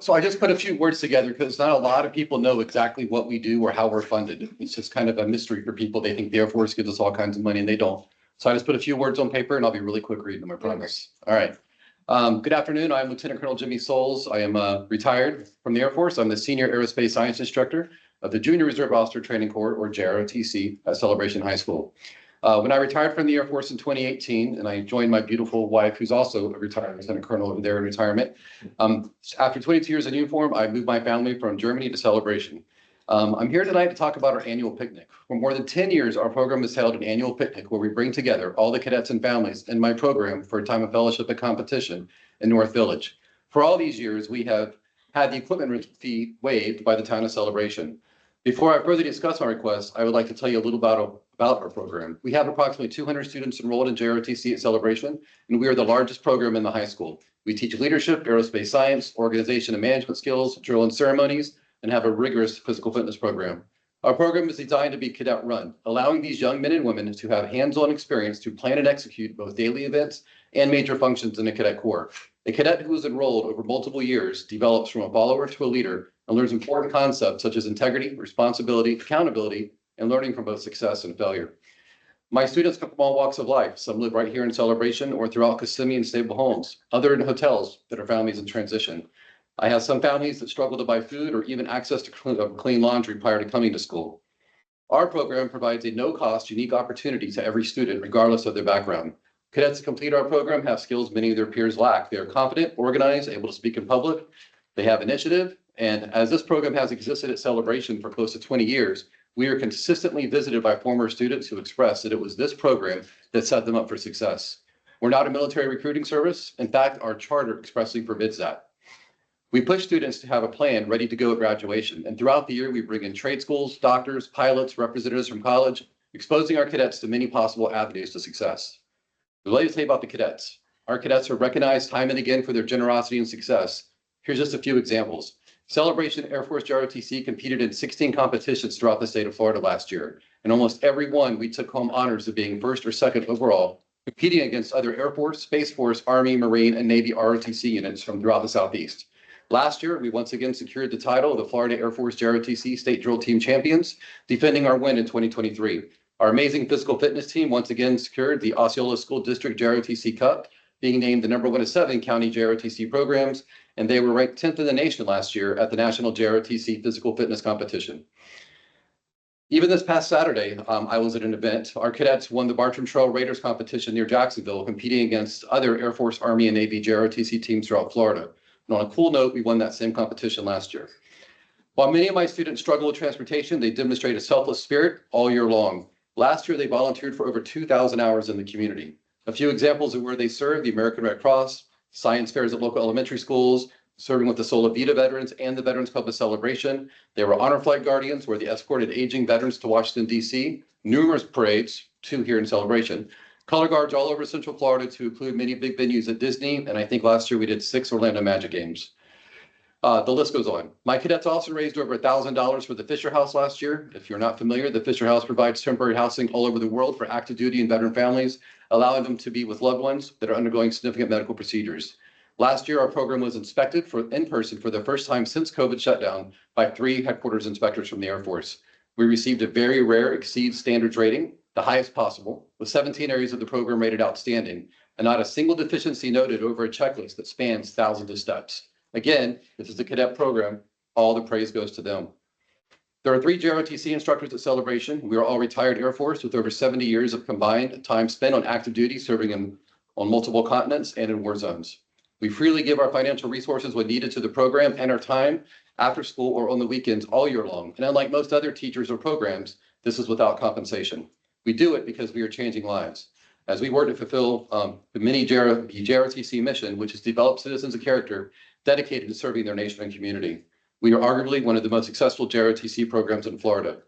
So I just put a few words together because not a lot of people know exactly what we do or how we're funded. It's just kind of a mystery for people. They think the Air Force gives us all kinds of money and they don't. So I just put a few words on paper and I'll be really quick reading them, I promise. All right. Good afternoon. I'm Lieutenant Colonel Jimmy Souls. I am retired from the Air Force. I'm the Senior Aerospace Science Instructor of the Junior Reserve Officer Training Corps, or JROTC, at Celebration High School. When I retired from the Air Force in 2018, and I joined my beautiful wife, who's also a retired Lieutenant Colonel over there in retirement. After 22 years in uniform, I moved my family from Germany to Celebration. I'm here tonight to talk about our annual picnic. For more than 10 years, our program has held an annual picnic where we bring together all the cadets and families in my program for a time of fellowship and competition in North Village. For all these years, we have had the equipment fee waived by the town of Celebration. Before I further discuss my request, I would like to tell you a little about our program. We have approximately 200 students enrolled in JROTC at Celebration, and we are the largest program in the high school. We teach leadership, aerospace science, organization and management skills, drill and ceremonies, and have a rigorous physical fitness program. Our program is designed to be cadet run, allowing these young men and women to have hands-on experience to plan and execute both daily events and major functions in the cadet corps. A cadet who is enrolled over multiple years develops from a follower to a leader and learns important concepts such as integrity, responsibility, accountability, and learning from both success and failure. My students come from all walks of life. Some live right here in Celebration or throughout Kissimmee and stable homes, other in hotels that are families in transition. I have some families that struggle to buy food or even access to clean laundry prior to coming to school. Our program provides a no-cost, unique opportunity to every student, regardless of their background. Cadets that complete our program have skills many of their peers lack. They are confident, organized, able to speak in public. They have initiative. And as this program has existed at Celebration for close to 20 years, we are consistently visited by former students who express that it was this program that set them up for success. We're not a military recruiting service. In fact, our charter expressly forbids that. We push students to have a plan ready to go at graduation. And throughout the year, we bring in trade schools, doctors, pilots, representatives from college, exposing our cadets to many possible avenues to success. I'd like to tell you about the cadets. Our cadets are recognized time and again for their generosity and success. Here's just a few examples. Celebration Air Force JROTC competed in 16 competitions throughout the state of Florida last year. And almost every one, we took home honors of being first or second overall, competing against other Air Force, Space Force, Army, Marine, and Navy ROTC units from throughout the Southeast. Last year, we once again secured the title of the Florida Air Force JROTC State Drill Team Champions, defending our win in 2023. Our amazing physical fitness team once again secured the Osceola School District JROTC Cup, being named the #1 of 7 county JROTC programs, and they were ranked 10th in the nation last year at the National JROTC Physical Fitness Competition. Even this past Saturday, I was at an event. Our cadets won the Bartram Trail Raiders competition near Jacksonville, competing against other Air Force, Army, and Navy JROTC teams throughout Florida. And on a cool note, we won that same competition last year. While many of my students struggle with transportation, they demonstrate a selfless spirit all year long. Last year, they volunteered for over 2,000 hours in the community. A few examples of where they served: the American Red Cross, science fairs at local elementary schools, serving with the Sola Vida veterans and the Veterans Club of Celebration. They were honor flight guardians, where they escorted aging veterans to Washington, D.C., numerous parades, 2 here in Celebration, color guards all over Central Florida to include many big venues at Disney. And I think last year we did 6 Orlando Magic games. The list goes on. My cadets also raised over $1,000 for the Fisher House last year. If you're not familiar, the Fisher House provides temporary housing all over the world for active duty and veteran families, allowing them to be with loved ones that are undergoing significant medical procedures. Last year, our program was inspected in person for the first time since COVID shutdown by 3 headquarters inspectors from the Air Force. We received a very rare exceeds standards rating, the highest possible, with 17 areas of the program rated outstanding, and not a single deficiency noted over a checklist that spans thousands of steps. Again, this is the cadet program. All the praise goes to them. There are 3 JROTC instructors at Celebration. We are all retired Air Force with over 70 years of combined time spent on active duty, serving on multiple continents and in war zones. We freely give our financial resources when needed to the program and our time after school or on the weekends all year long. And unlike most other teachers or programs, this is without compensation. We do it because we are changing lives. As we work to fulfill the JROTC mission, which is to develop citizens of character dedicated to serving their nation and community. We are arguably one of the most successful JROTC programs in Florida.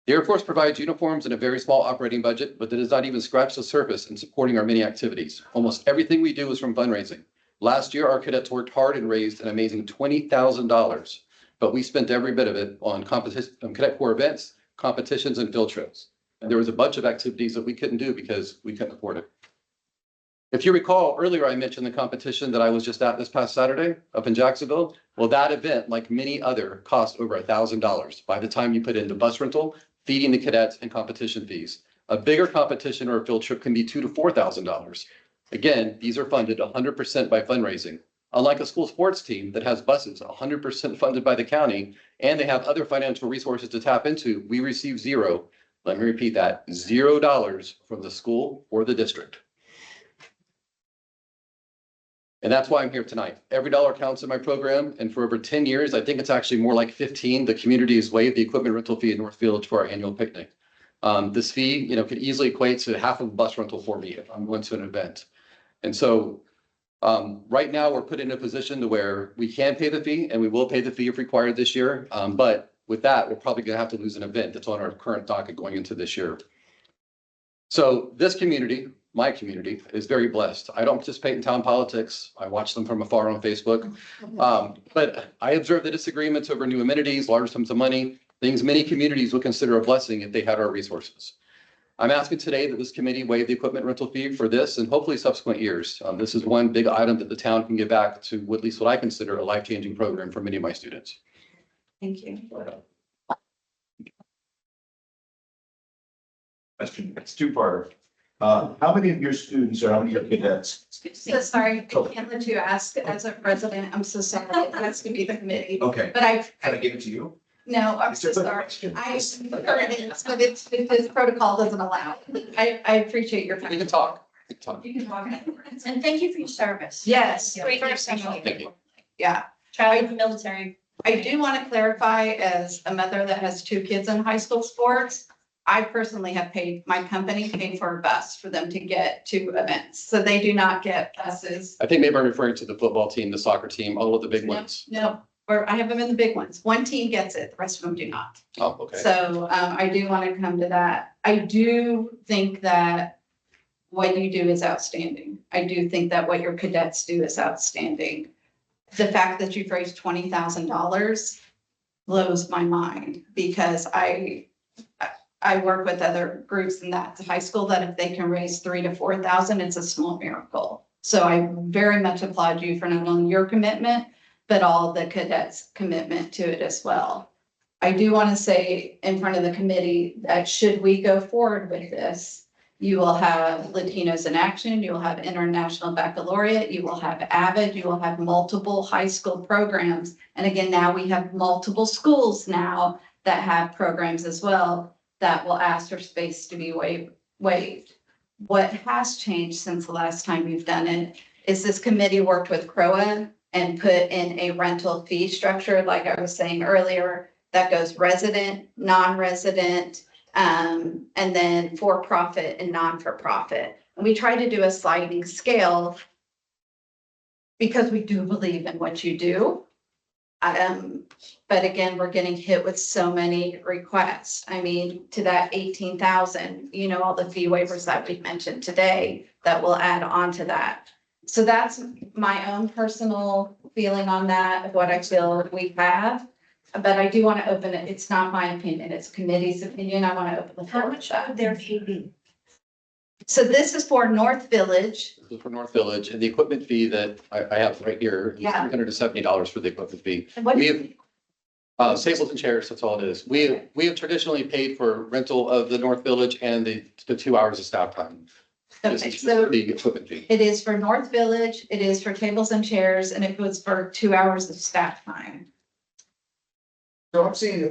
The Air Force provides uniforms and a very small operating budget, but that does not even scratch the surface in supporting our many activities. Almost everything we do is from fundraising. Last year, our cadets worked hard and raised an amazing $20,000, but we spent every bit of it on Cadet Corps events, competitions, and field trips. And there was a bunch of activities that we couldn't do because we couldn't afford it. If you recall, earlier I mentioned the competition that I was just at this past Saturday up in Jacksonville. Well, that event, like many other, cost over $1,000 by the time you put into bus rental, feeding the cadets, and competition fees. A bigger competition or a field trip can be $2,000 to $4,000. Again, these are funded 100% by fundraising. Unlike a school sports team that has buses 100% funded by the county, and they have other financial resources to tap into, we receive zero. Let me repeat that, $0 from the school or the district. And that's why I'm here tonight. Every dollar counts in my program. And for over 10 years, I think it's actually more like 15, the community has waived the equipment rental fee in North Village for our annual picnic. This fee, could easily equate to half of a bus rental for me if I'm going to an event. And so right now we're put in a position to where we can pay the fee, and we will pay the fee if required this year. But with that, we're probably going to have to lose an event that's on our current docket going into this year. So this community, my community, is very blessed. I don't participate in town politics. I watch them from afar on Facebook. But I observe the disagreements over new amenities, large sums of money, things many communities would consider a blessing if they had our resources. I'm asking today that this committee waive the equipment rental fee for this and hopefully subsequent years. This is one big item that the town can give back to at least what I consider a life-changing program for many of my students. Thank you. Question, it's 2-parter. How many of your students or how many of your cadets? So sorry, I can't let you ask as a president. I'm so sorry. It has to be the committee. Okay, But can I give it to you? no, I'm It's so just a sorry. question. But it's because protocol doesn't allow. I appreciate your. We can talk. We can talk. You can talk afterwards. And thank you for your service. Yes. Greatly First of all, appreciated. Thank you. Yeah. Child of the military. I do want to clarify, as a mother that has two kids in high school sports, I personally have paid, my company paid for a bus for them to get to events. So they do not get buses. I think maybe I'm referring to the football team, the soccer team, all of the big No, ones. no, or I have them in the big ones. One team gets it, the rest of them do not. Oh, okay. So I do want to come to that. I do think that what you do is outstanding. I do think that what your cadets do is outstanding. The fact that you've raised $20,000 blows my mind, because I work with other groups in that high school that if they can raise 3,000 to 4,000, it's a small miracle. So I very much applaud you for not only your commitment, but all the cadets' commitment to it as well. I do want to say in front of the committee that should we go forward with this, you will have Latinos in Action, you will have International Baccalaureate, you will have AVID, you will have multiple high school programs. And again, now we have multiple schools now that have programs as well that will ask for space to be waived. What has changed since the last time we've done it is this committee worked with CROA and put in a rental fee structure, like I was saying earlier, that goes resident, non-resident, and then for-profit and non-for-profit. And we try to do a sliding scale because we do believe in what you do. But again, we're getting hit with so many requests. I mean, to that 18,000, all the fee waivers that we mentioned today that will add on to that. So that's my own personal feeling on that, of what I feel we have. But I do want to open it. It's not my opinion, it's committee's opinion. I want to open the floor. How much would their fee be? So this is for North Village. This is for North Village, and the equipment fee that I have right here is Yeah. $370 for the equipment fee. And what We is have, tables and chairs, that's all it is. We have traditionally paid for rental of the North Village and the 2 hours of staff time. This Okay, is so the equipment fee. it is for North Village, it is for tables and chairs, and it was for 2 hours of staff time. So I'm seeing a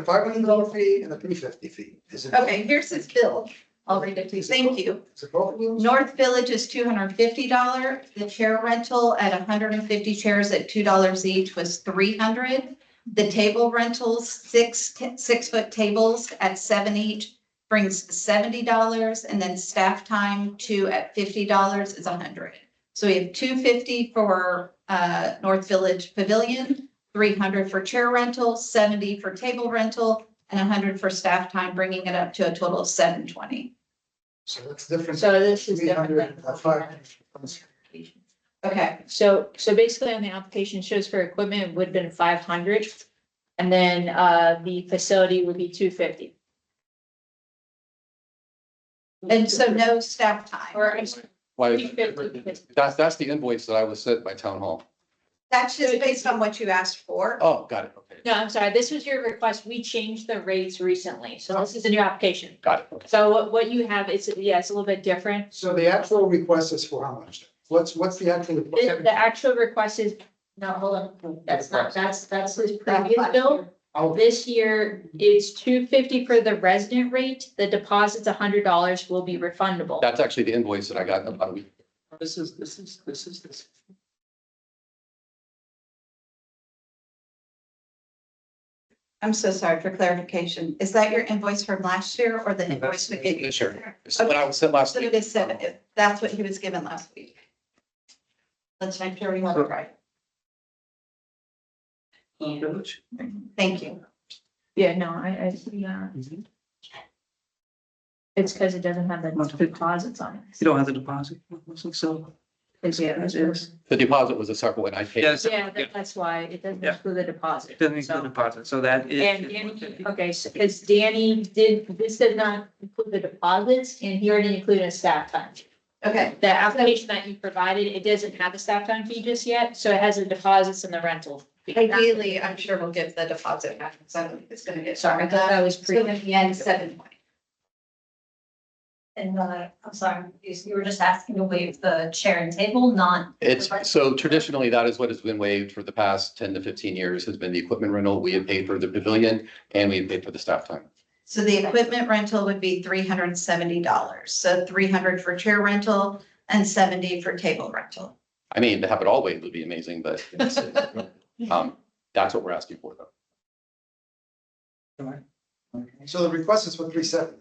$500 fee and a $350 fee. Is it? Okay, here's his bill. I'll read it to you. Thank you. Is it both of those? North Village is $250. The chair rental at 150 chairs at $2 each was $300. The table rentals, 6-foot tables at 7 each brings $70. And then staff time 2 at $50 is $100. So we have $250 for North Village Pavilion, $300 for chair rental, $70 for table rental, and $100 for staff time, bringing it up to a total of $720. So that's different. So this is different 300, than. 500. Okay, So basically on the application shows for equipment it would have been 500. And then the facility would be 250. and so no staff time. Or Why, 350. that's the invoice that I was sent by town hall. That's just based on what you asked for. Oh, got it, okay, No, I'm sorry, this was your request. We changed the rates recently, so this is a new application. got it. Okay. So what you have, it's a little bit different. So the actual request is for how much? What's the actual? The actual request is, no, hold on, that's his previous bill. Oh, This year, it's 250 for the resident rate. The deposit's $100 will be refundable. That's actually the invoice that I got about a week. This is. I'm so sorry for clarification. Is that your invoice from last year or the invoice we gave you? Sure. This is what I was sent last So week. it is that's what he was given last week. Let's make sure we have it right. Thank you. Yeah, no, I see, it's because it doesn't have the deposits on it. You don't have the deposit, so. Yeah, It is. The deposit was a separate one I paid. Yes. Yeah, that's why it doesn't Yeah. include the deposit. It doesn't So- include deposit, so that is. And Danny, okay, so because Danny this does not include the deposits and he already included a staff time. Okay, The application that you provided, it doesn't have a staff time fee just yet, so it has the deposits and the rental. fee. ideally, I'm sure we'll give the deposit back. So it's gonna get. Sorry, I thought that was It's gonna be in 720. I'm sorry, you were just asking to waive the chair and table, not. It's, so traditionally, that is what has been waived for the past 10 to 15 years, has been the equipment rental. We have paid for the pavilion and we have paid for the staff time. So the equipment rental would be $370. So 300 for chair rental and 70 for table rental. I mean, to have it all waived would be amazing, but that's what we're asking for though. So the request is for 370.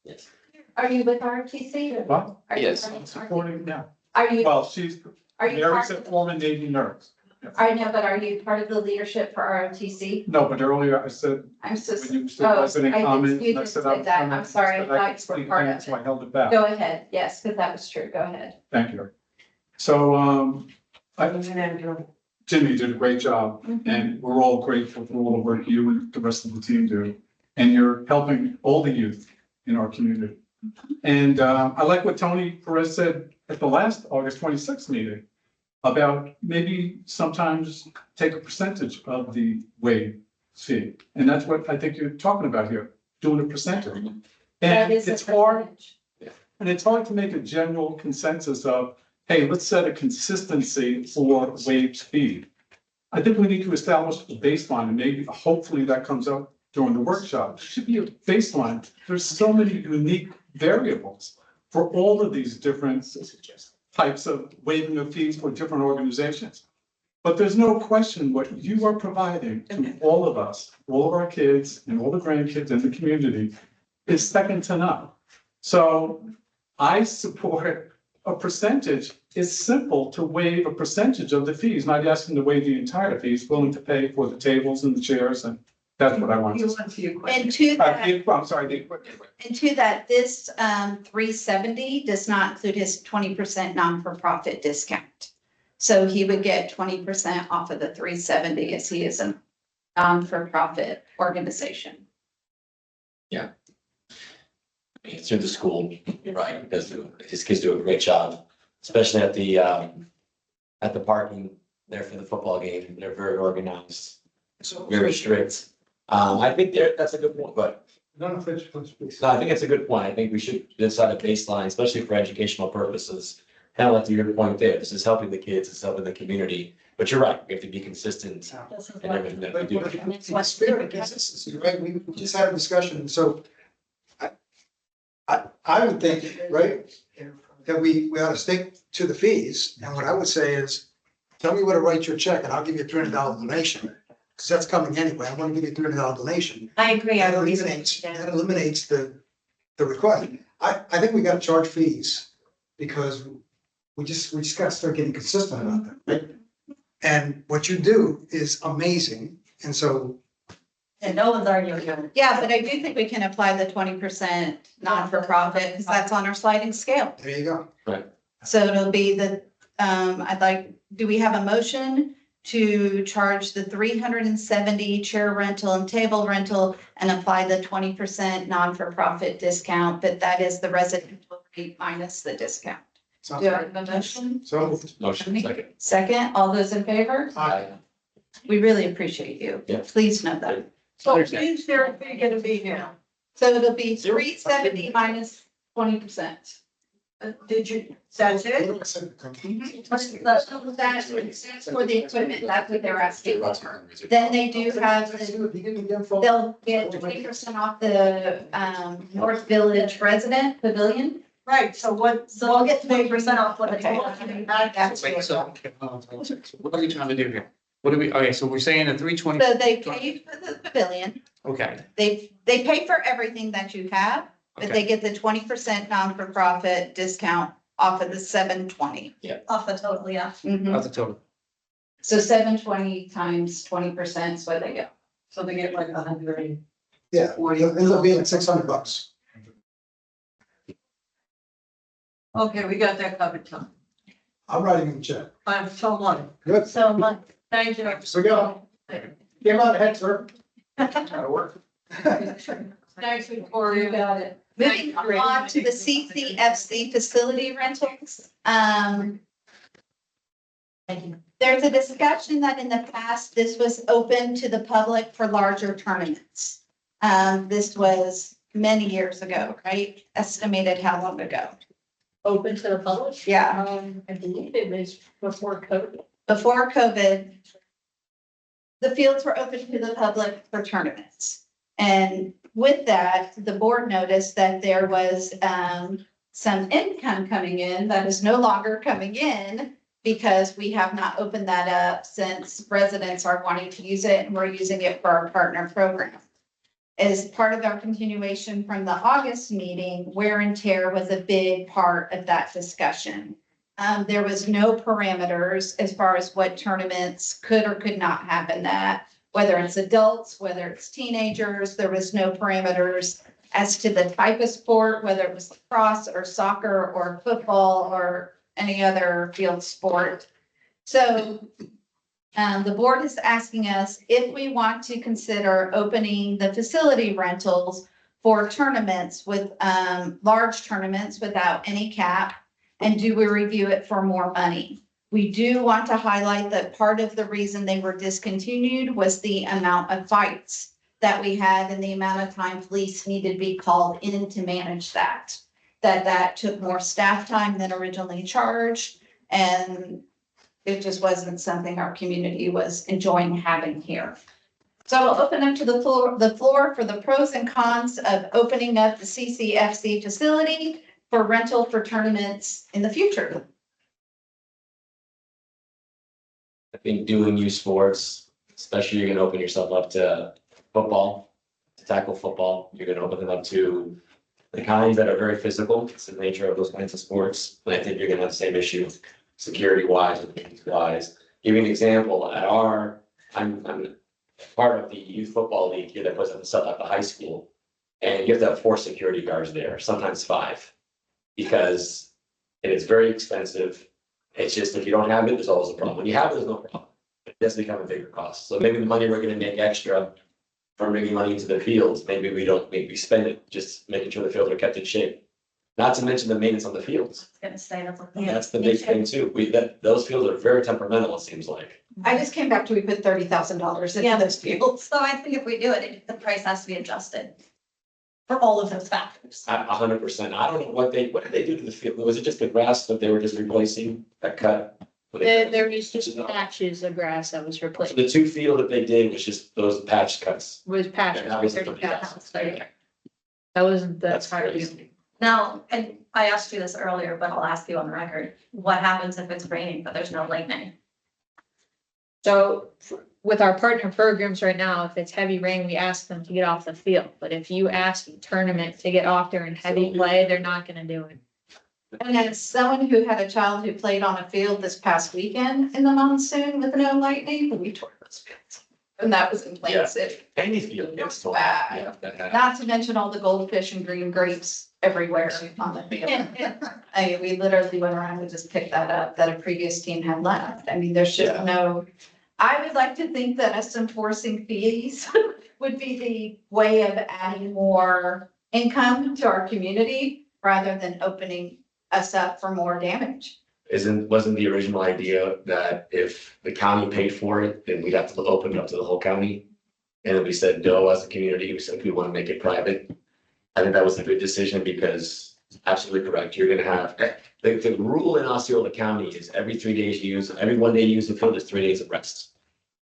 Yes. Are you with ROTC? What? Are you Yes. part of ROTC? Supporting, yeah. Are you, Well, she's, are you Mary's part a of, former Navy nurse. I know, but are you part of the leadership for ROTC? No, but earlier I said, I'm so, when you said oh, resident I comments, did, you I just said said that. coming, I'm sorry, I said thought could you were speak part then, of so I it. held it back. Go ahead. Yes, because that was true. Go ahead. Thank you. So, Jimmy did a great job and we're all grateful for all the work you and the rest of the team do. And you're helping all the youth in our community. And I like what Tony Perez said at the last August 26th meeting about maybe sometimes take a percentage of the waive fee. And that's what I think you're talking about here, doing a percentage. That And is a it's hard, percentage. and it's hard to make a general consensus of, hey, let's set a consistency for waived fee. I think we need to establish a baseline and maybe hopefully that comes up during the workshop. There should be a baseline. There's so many unique variables for all of these different types of waiving of fees for different organizations. But there's no question what you are providing to all of us, all of our kids and all the grandkids in the community is second to none. So I support a percentage. It's simple to waive a percentage of the fees, not asking to waive the entire fees, willing to pay for the tables and the chairs, and that's what I want to say. And to that, I'm sorry, the equipment. and to that, this 370 does not include his 20% non-for-profit discount. So he would get 20% off of the 370 as he is a non-for-profit organization. It's through the school, right, because his kids do a great job, especially at the parking there for the football game. They're very organized, very strict. I think that's a good point, but No, finish, please. no, I think it's a good point. I think we should decide a baseline, especially for educational purposes. Kind of like to your point there, this is helping the kids, it's helping the community, but you're right, we have to be consistent in everything that we But do. it's my spirit of consistency, right? We just had a discussion, so I would think, right, that we ought to stick to the fees. And what I would say is, tell me where to write your check and I'll give you a $300 donation. Because that's coming anyway. I want to give you a $300 donation. I agree. I That agree. eliminates the request. I think we gotta charge fees because we just gotta start getting consistent about that, right? And what you do is amazing. And so, And no one's arguing with it. Yeah, but I do think we can apply the 20% non-for-profit because that's on our sliding scale. there you go. So it'll be the, do we have a motion to charge the 370 chair rental and table rental and apply the 20% non-for-profit discount, but that is the residential rate minus the discount? Sounds Do I good. have a motion? So moved. Motion, second. Second, all those in favor? Aye. We really appreciate you. Yeah. Please know that. So is there a fee gonna be now? So it'll be 370 minus 20%. Did you, that's it? That's for the equipment, that's what they're asking. Then they do have, they'll get 20% off the North Village resident pavilion. Right, so what? So we'll get 20% off what it's. Okay. That's Wait, what- so, what are we trying to do here? What do we, okay, so we're saying a 320, So they pay for the pavilion, okay, they pay for everything that you have, but they okay, get the 20% non-for-profit discount off of the 720. Off the total, yeah. Mhm. that's the total. So 720 times 20% is what they get. So they get like 100. Yeah, it'll be like $600. Okay, we got that covered, Tom. I'm writing him a check. I'm so much. Good. So much. Thank you. So go. Get him on the head, sir. That'll work. Thanks, Victoria. You got it. Moving on to the CCFC facility rentals. There's a discussion that in the past, this was open to the public for larger tournaments. This was many years ago, right? Estimated how long ago? Open to the public? Yeah, I believe it was before COVID. before COVID, the fields were open to the public for tournaments. And with that, the board noticed that there was some income coming in that is no longer coming in because we have not opened that up since residents are wanting to use it and we're using it for our partner program. As part of our continuation from the August meeting, wear and tear was a big part of that discussion. There was no parameters as far as what tournaments could or could not happen that, whether it's adults, whether it's teenagers, there was no parameters as to the type of sport, whether it was lacrosse or soccer or football or any other field sport. So the board is asking us if we want to consider opening the facility rentals for tournaments with large tournaments without any cap. And do we review it for more money? We do want to highlight that part of the reason they were discontinued was the amount of fights that we had and the amount of time police needed to be called in to manage that. That took more staff time than originally charged. And it just wasn't something our community was enjoying having here. So I'll open up to the floor for the pros and cons of opening up the CCFC facility for rental for tournaments in the future. I think doing youth sports, especially you're gonna open yourself up to football, to tackle football. You're gonna open them up to the kinds that are very physical. It's the nature of those kinds of sports. And I think you're gonna have the same issue security wise and things wise. Give you an example, at I'm part of the youth football league here that puts up stuff at the high school. And you have to have 4 security guards there, sometimes 5. Because it is very expensive. It's just, if you don't have it, there's always a problem. When you have it, there's no problem. It does become a bigger cost. So maybe the money we're gonna make extra from bringing money into the fields, maybe we spend it just making sure the fields are kept in shape. Not to mention the maintenance on the fields. Gonna say that's. That's the big thing too. Those fields are very temperamental, it seems like. I just came back to, we put $30,000 Yeah. into those fields. So I think if we do it, the price has to be adjusted for all of those factors. 100%. I don't know what did they do to the field? Was it just the grass that they were just replacing that cut? There was just patches of grass that was So replaced, the 2 field that they did was just those patch cuts. was patches. That was for the 30,000. That wasn't the That's part of crazy. it. Now, and I asked you this earlier, but I'll ask you on the record, what happens if it's raining, but there's no lightning? So with our partner programs right now, if it's heavy rain, we ask them to get off the field. But if you ask a tournament to get off there in heavy play, they're not gonna do it. And as someone who had a child who played on a field this past weekend in the monsoon with no lightning, we tore those fields. And that was in Yeah. Plain City. Any field gets torn. Bad. Yeah, that happens. Not to mention all the goldfish and green grapes everywhere on the field. I mean, we literally went around and just picked that up that a previous team had left. I mean, there's just Yeah. no, I would like to think that us enforcing fees would be the way of adding more income to our community rather than opening us up for more damage. Wasn't the original idea that if the county paid for it, then we'd have to open it up to the whole county? And then we said no as a community, we said we want to make it private. I think that was a good decision because absolutely correct, you're gonna have, the rule in Osceola County is every 3 days you use, every 1 day you use the field is 3 days of rest.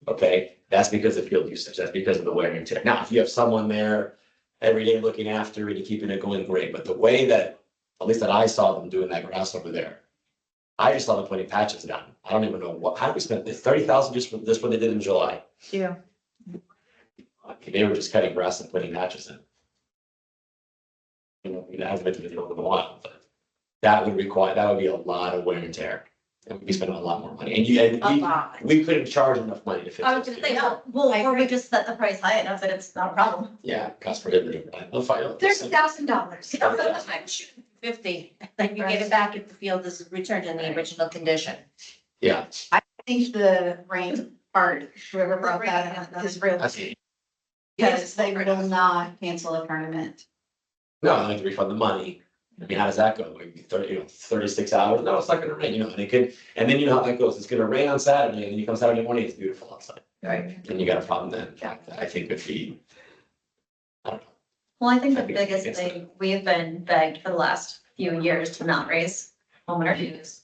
Okay, that's because of field usage, that's because of the wear and tear. Now, if you have someone there every day looking after it and keeping it going, great, but the way that, at least that I saw them doing that grass over there, I just saw them putting patches down. I don't even know how did we spend 30,000 just for this, what they did in July? Yeah. They were just cutting grass and putting patches in. You know, it hasn't been in a while, but that would be a lot of wear and tear. And we'd be spending a lot more money. And we couldn't charge enough money to fix I was it. gonna say, or we just set the price high enough that it's not a problem. Yeah, cost prohibitive. I'll fight it. $30,000. 50, then you get it back if the field is returned in the original condition. Yeah. I think the rain part, whoever brought that up is real. I see. Because they will not cancel a tournament. No, I like to refund the money. I mean, how does that go? Like 36 hours? No, it's not gonna rain, and it could, and then you know how that goes. It's gonna rain on Saturday and then you come Saturday morning, it's beautiful outside. Right. And you got a problem then. I think would be, I don't know. Well, I think the biggest thing, we've been begged for the last few years to not raise homeowner dues.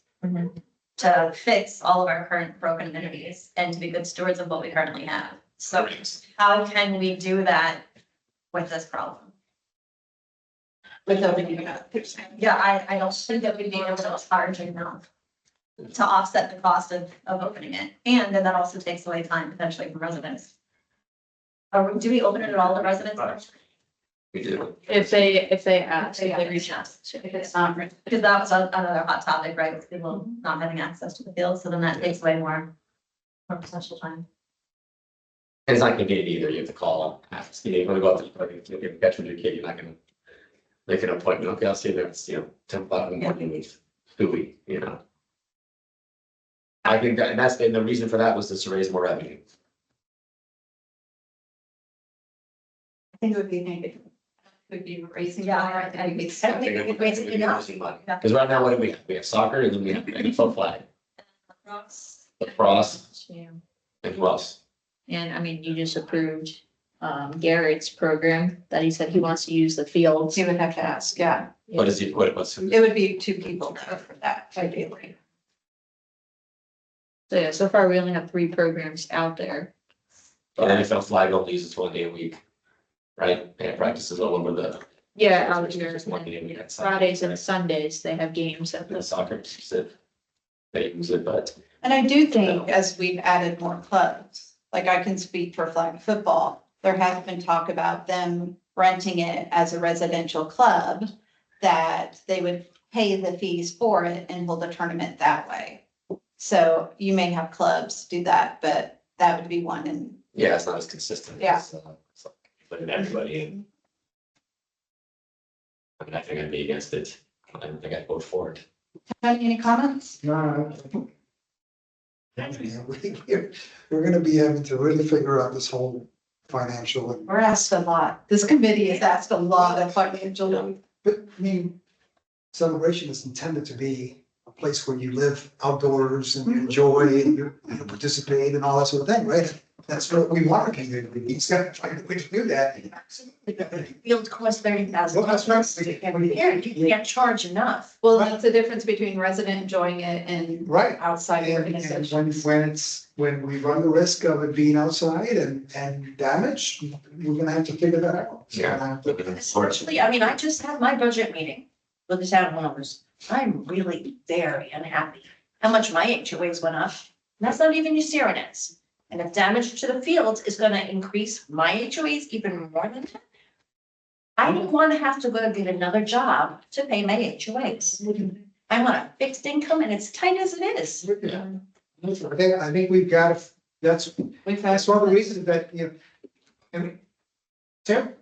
To fix all of our current broken amenities and to be good stewards of what we currently have. So how can we do that with this problem? Without any, Yeah, I don't think that we'd be able to charge enough to offset the cost of opening it. And then that also takes away time potentially from residents. Do we open it at all the residents? We do. If they ask, if they reach out. If it's not, because that was another hot topic, right, with people not having access to the field, so then that takes away more potential time. And it's not convenient either, you have to call, ask, you want to go out there, you can catch your kid, you're not gonna make an appointment, okay, I'll see you there, it's, 10 o'clock in the morning, with 2 weeks, I think that, and the reason for that was just to raise more revenue. I think it would be negative. Would be raising. Yeah, more, I think it's- I don't think we could raise it enough. Because right now, what do we have? We have soccer and then we have NFL flag, lacrosse Yeah. and who else? And I mean, you just approved Garrett's program that he said he wants to use the fields. You would have to ask, yeah. What is it, what's? It would be 2 people though for that, ideally. So yeah, so far we only have 3 programs out there. And NFL flag only uses 1 day a week, right? And practices all over the. Yeah, out here. Just 1 day a week. Fridays and Sundays, they have games at The the. soccer, they use it, but And I do think as we've added more clubs, like I can speak for flag football, there has been talk about them renting it as a residential club, that they would pay the fees for it and hold a tournament that way. So you may have clubs do that, but that would be one. And yeah, it's not as consistent. Yeah. It's like putting everybody in. I mean, I think I'd be against it. I don't think I'd vote for it. Tony, any comments? No. We're gonna be having to really figure out this whole financial and, We're asked a lot. This committee has asked a lot of financial. but I mean, celebration is intended to be a place where you live outdoors and you enjoy and you participate and all that sort of thing, right? That's what we want our community to be. It's got to find a way to do that. Field costs $30,000. Well, that's right. You can't charge enough. Well, that's the difference between resident enjoying it and Right. outside And organizations. when we run the risk of it being outside and damage, we're gonna have to figure that out. So we're gonna have to- Especially, I mean, I just had my budget meeting with the town owners. I'm really very unhappy how much my HOAs went up. And that's not even your Serenets. And if damage to the fields is gonna increase my HOAs even more than that. I don't wanna have to go get another job to pay my HOAs. I want a fixed income and it's tight as it is. I think we've got to, that's one of the reasons that, I mean,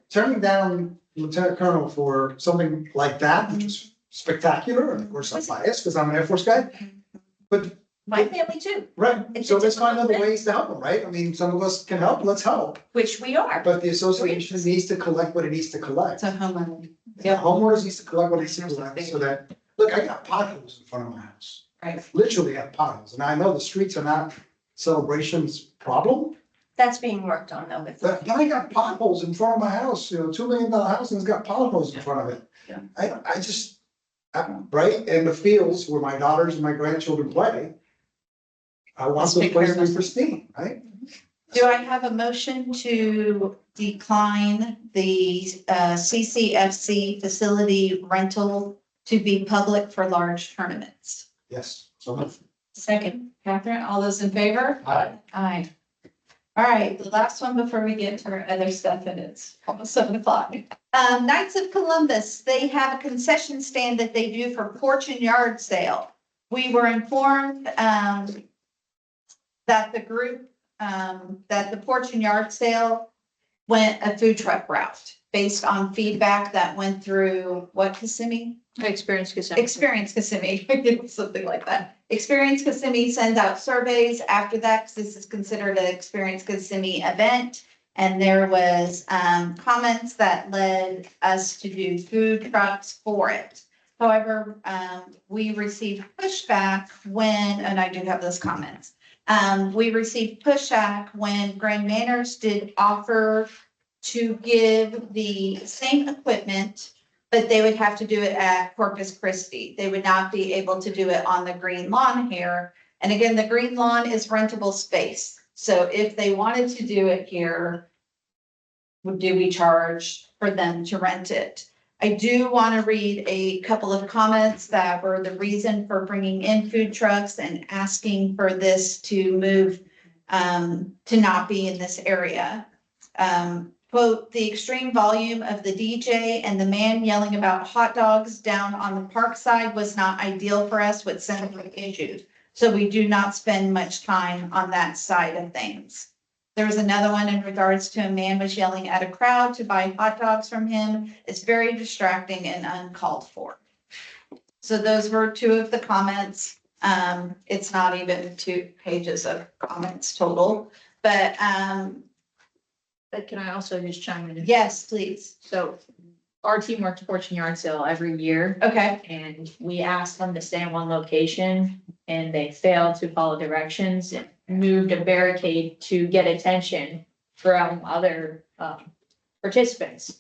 turning down Lieutenant Colonel for something like that, which is spectacular, and of course I'm biased because I'm an Air Force guy. But, My family too, right, It's so a let's find difficult other thing. ways to help them, right? I mean, some of us can help, let's help. which we are. But the association needs to collect what it needs to collect. It's a homeowner. Yeah, homeowners needs to collect what it needs to collect so that, look, I got potholes in front of my house. Right. Literally have potholes, and I know the streets are not Celebration's problem, That's being worked on though with. but I got potholes in front of my house, $2 million house and it's got potholes in front of it. Yeah. I just, right, in the fields where my daughters and my grandchildren play. I want Let's those take care places of to be pristine, right? Do I have a motion to decline the CCFC facility rental to be public for large tournaments? Yes, so. Second, Catherine, all those in favor? Aye. Aye. All right, the last one before we get to our other stuff, and it's almost 7:00. Knights of Columbus, they have a concession stand that they do for porch and yard sale. We were informed, that the group, that the porch and yard sale went a food truck route based on feedback that went through what, Kissimmee? Experience Kissimmee. Experience Kissimmee, something like that. Experience Kissimmee sends out surveys after that, because this is considered an Experience Kissimmee event. And there was comments that led us to do food trucks for it. However, we received pushback when, and I do have those comments. We received pushback when Grand Manners did offer to give the same equipment, but they would have to do it at Corpus Christi. They would not be able to do it on the green lawn here. And again, the green lawn is rentable space. So if they wanted to do it here, do we charge for them to rent it? I do want to read a couple of comments that were the reason for bringing in food trucks and asking for this to move, to not be in this area. Quote, the extreme volume of the DJ and the man yelling about hot dogs down on the park side was not ideal for us with similar issues. So we do not spend much time on that side of things. There was another one in regards to a man was yelling at a crowd to buy hot dogs from him. It's very distracting and uncalled for. So those were two of the comments. It's not even 2 pages of comments total, but But can I also just chime in? yes, please. So our team works Fortune Yard Sale every year. Okay. And we asked them to stay in one location and they failed to follow directions and moved a barricade to get attention from other participants.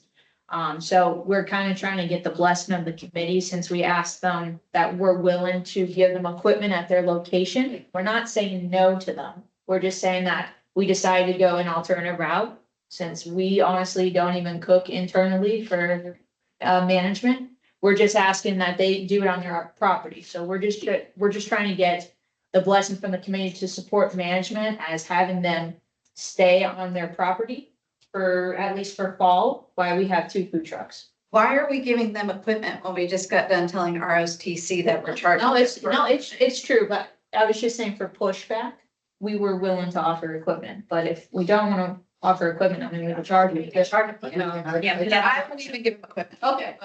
So we're kind of trying to get the blessing of the committee since we asked them that we're willing to give them equipment at their location. We're not saying no to them. We're just saying that we decided to go an alternative route since we honestly don't even cook internally for management. We're just asking that they do it on their property. So we're just trying to get the blessing from the committee to support management as having them stay on their property for, at least for fall, while we have 2 food trucks. Why are we giving them equipment when we just got done telling ROTC that we're charging? It's true, but I was just saying for pushback, we were willing to offer equipment, but if we don't want to offer equipment, I mean, we would charge me. I wouldn't even give them equipment. Okay.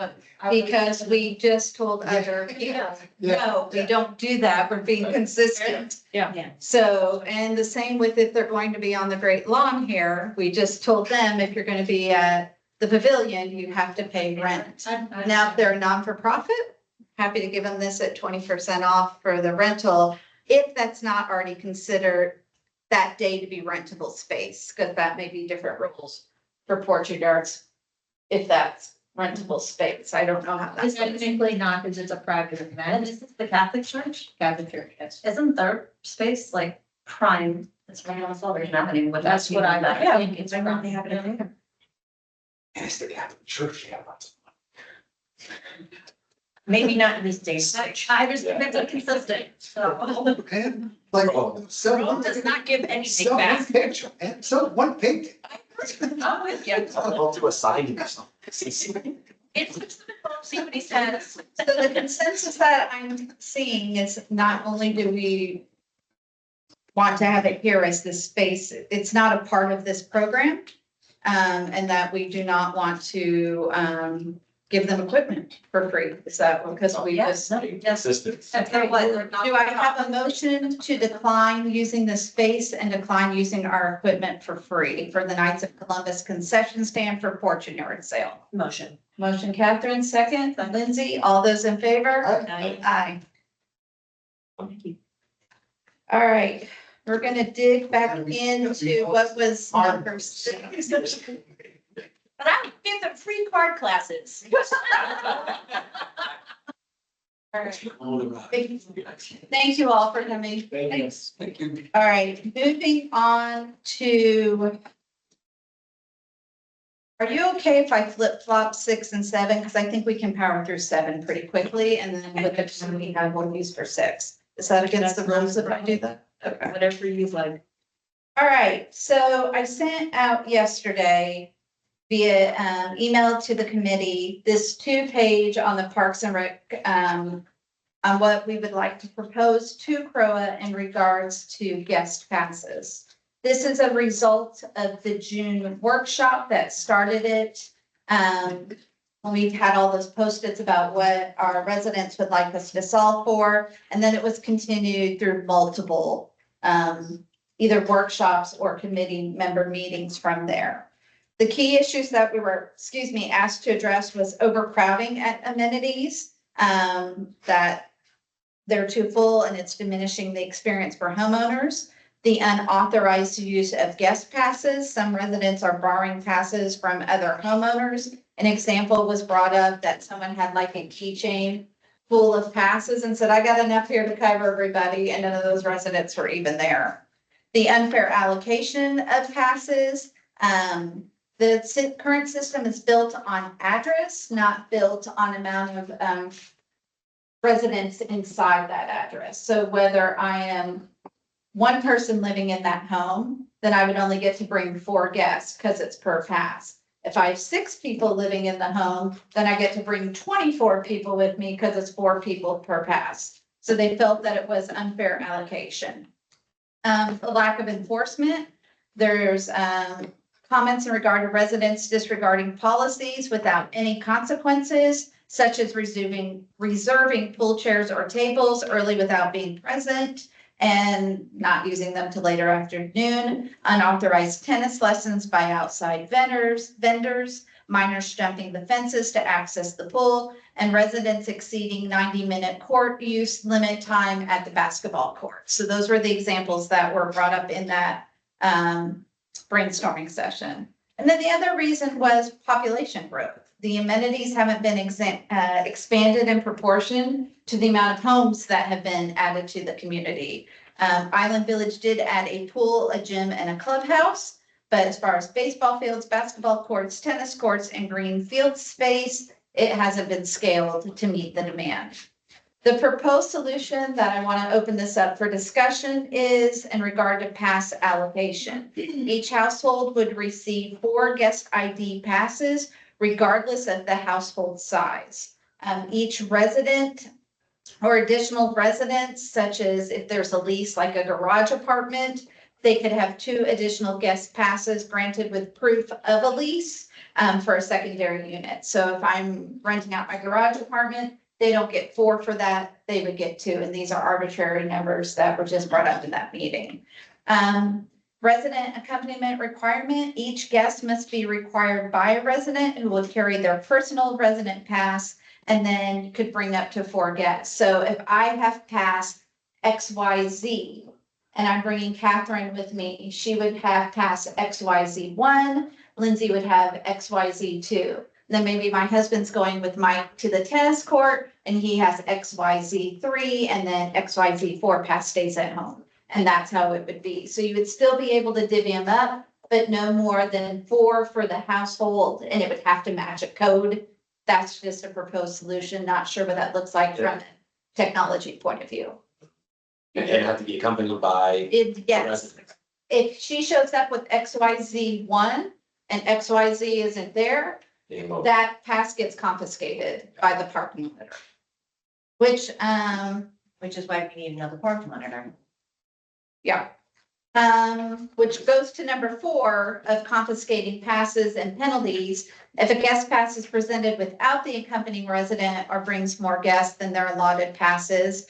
Because we just told other people, no, we don't do that. We're being consistent. Yeah. So, and the same with if they're going to be on the Great Lawn here, we just told them if you're going to be at the pavilion, you have to pay rent. Now, if they're a non-for-profit, happy to give them this at 20% off for the rental, if that's not already considered that day to be rentable space, because that may be different rules for Fortune Yards. If that's rentable space, I don't know how It's that's. technically not, because it's a private And event. this is the Catholic Church? Catholic Church, yes. Isn't their space like prime? It's right on celebration happening with. That's what I think. It's probably happening. And it's the Catholic Church, yeah. Maybe not in these days. I was consistent, so. And like, sell Rome one, does not give anything sell one back. picture, and sell one painting. I'm with you. I'll do a signing or something. It's, see what he says. So the consensus that I'm seeing is not only do we want to have it here as this space, it's not a part of this program. And that we do not want to, give them equipment for free. Is that because we just? Consistent. Okay, do I have a motion to decline using the space and decline using our equipment for free for the Knights of Columbus concession stand for Fortune Yard Sale? Motion. Motion Catherine, second, Lindsay, all those in favor? Aye. All right, we're gonna dig back into what was number 6. But I would give them free card classes. All right. Thank you all for coming. Thanks. Thank you. All right, moving on to. Are you okay if I flip flop 6 and 7? Because I think we can power through 7 pretty quickly and then with the time we have, we'll use for 6. Is that against the rules if I do that? Okay. Whatever you like. All right, so I sent out yesterday via email to the committee, this 2-page on the Parks and Rec, on what we would like to propose to CROA in regards to guest passes. This is a result of the June workshop that started it. We've had all those Post-its about what our residents would like us to solve for, and then it was continued through multiple either workshops or committee member meetings from there. The key issues that we were, asked to address was overcrowding at amenities, that they're too full and it's diminishing the experience for homeowners. the unauthorized use of guest passes. Some residents are borrowing passes from other homeowners. An example was brought up that someone had like a keychain full of passes and said, I got enough here to cover everybody, and none of those residents were even there. The unfair allocation of passes. The current system is built on address, not built on amount of residents inside that address. So whether I am one person living in that home, then I would only get to bring 4 guests because it's per pass. If I have 6 people living in the home, then I get to bring 24 people with me because it's 4 people per pass. So they felt that it was unfair allocation. A lack of enforcement. There's comments in regard to residents disregarding policies without any consequences, such as reserving pool chairs or tables early without being present and not using them till later afternoon, unauthorized tennis lessons by outside vendors, minors jumping the fences to access the pool, and residents exceeding 90-minute court use limit time at the basketball court. So those were the examples that were brought up in that brainstorming session. And then the other reason was population growth. The amenities haven't been expanded in proportion to the amount of homes that have been added to the community. Island Village did add a pool, a gym, and a clubhouse. But as far as baseball fields, basketball courts, tennis courts, and green field space, it hasn't been scaled to meet the demand. The proposed solution that I want to open this up for discussion is in regard to pass allocation. Each household would receive 4 guest ID passes regardless of the household size. Each resident or additional residents, such as if there's a lease like a garage apartment, they could have 2 additional guest passes granted with proof of a lease for a secondary unit. So if I'm renting out my garage apartment, they don't get 4 for that, they would get 2. And these are arbitrary numbers that were just brought up in that meeting. Resident accompaniment requirement, each guest must be required by a resident who will carry their personal resident pass and then could bring up to 4 guests. So if I have pass XYZ and I'm bringing Catherine with me, she would have pass XYZ1, Lindsay would have XYZ2. Then maybe my husband's going with Mike to the tennis court and he has XYZ3 and then XYZ4 pass stays at home. And that's how it would be. So you would still be able to divvy them up, but no more than 4 for the household, and it would have to match a code. That's just a proposed solution. Not sure what that looks like from a technology point of view. And it have to be accompanied by. Yes. If she shows up with XYZ1 and XYZ isn't there, that pass gets confiscated by the park monitor. Which is why we need another park monitor. Yeah. Which goes to number 4 of confiscating passes and penalties. If a guest pass is presented without the accompanying resident or brings more guests than their allotted passes,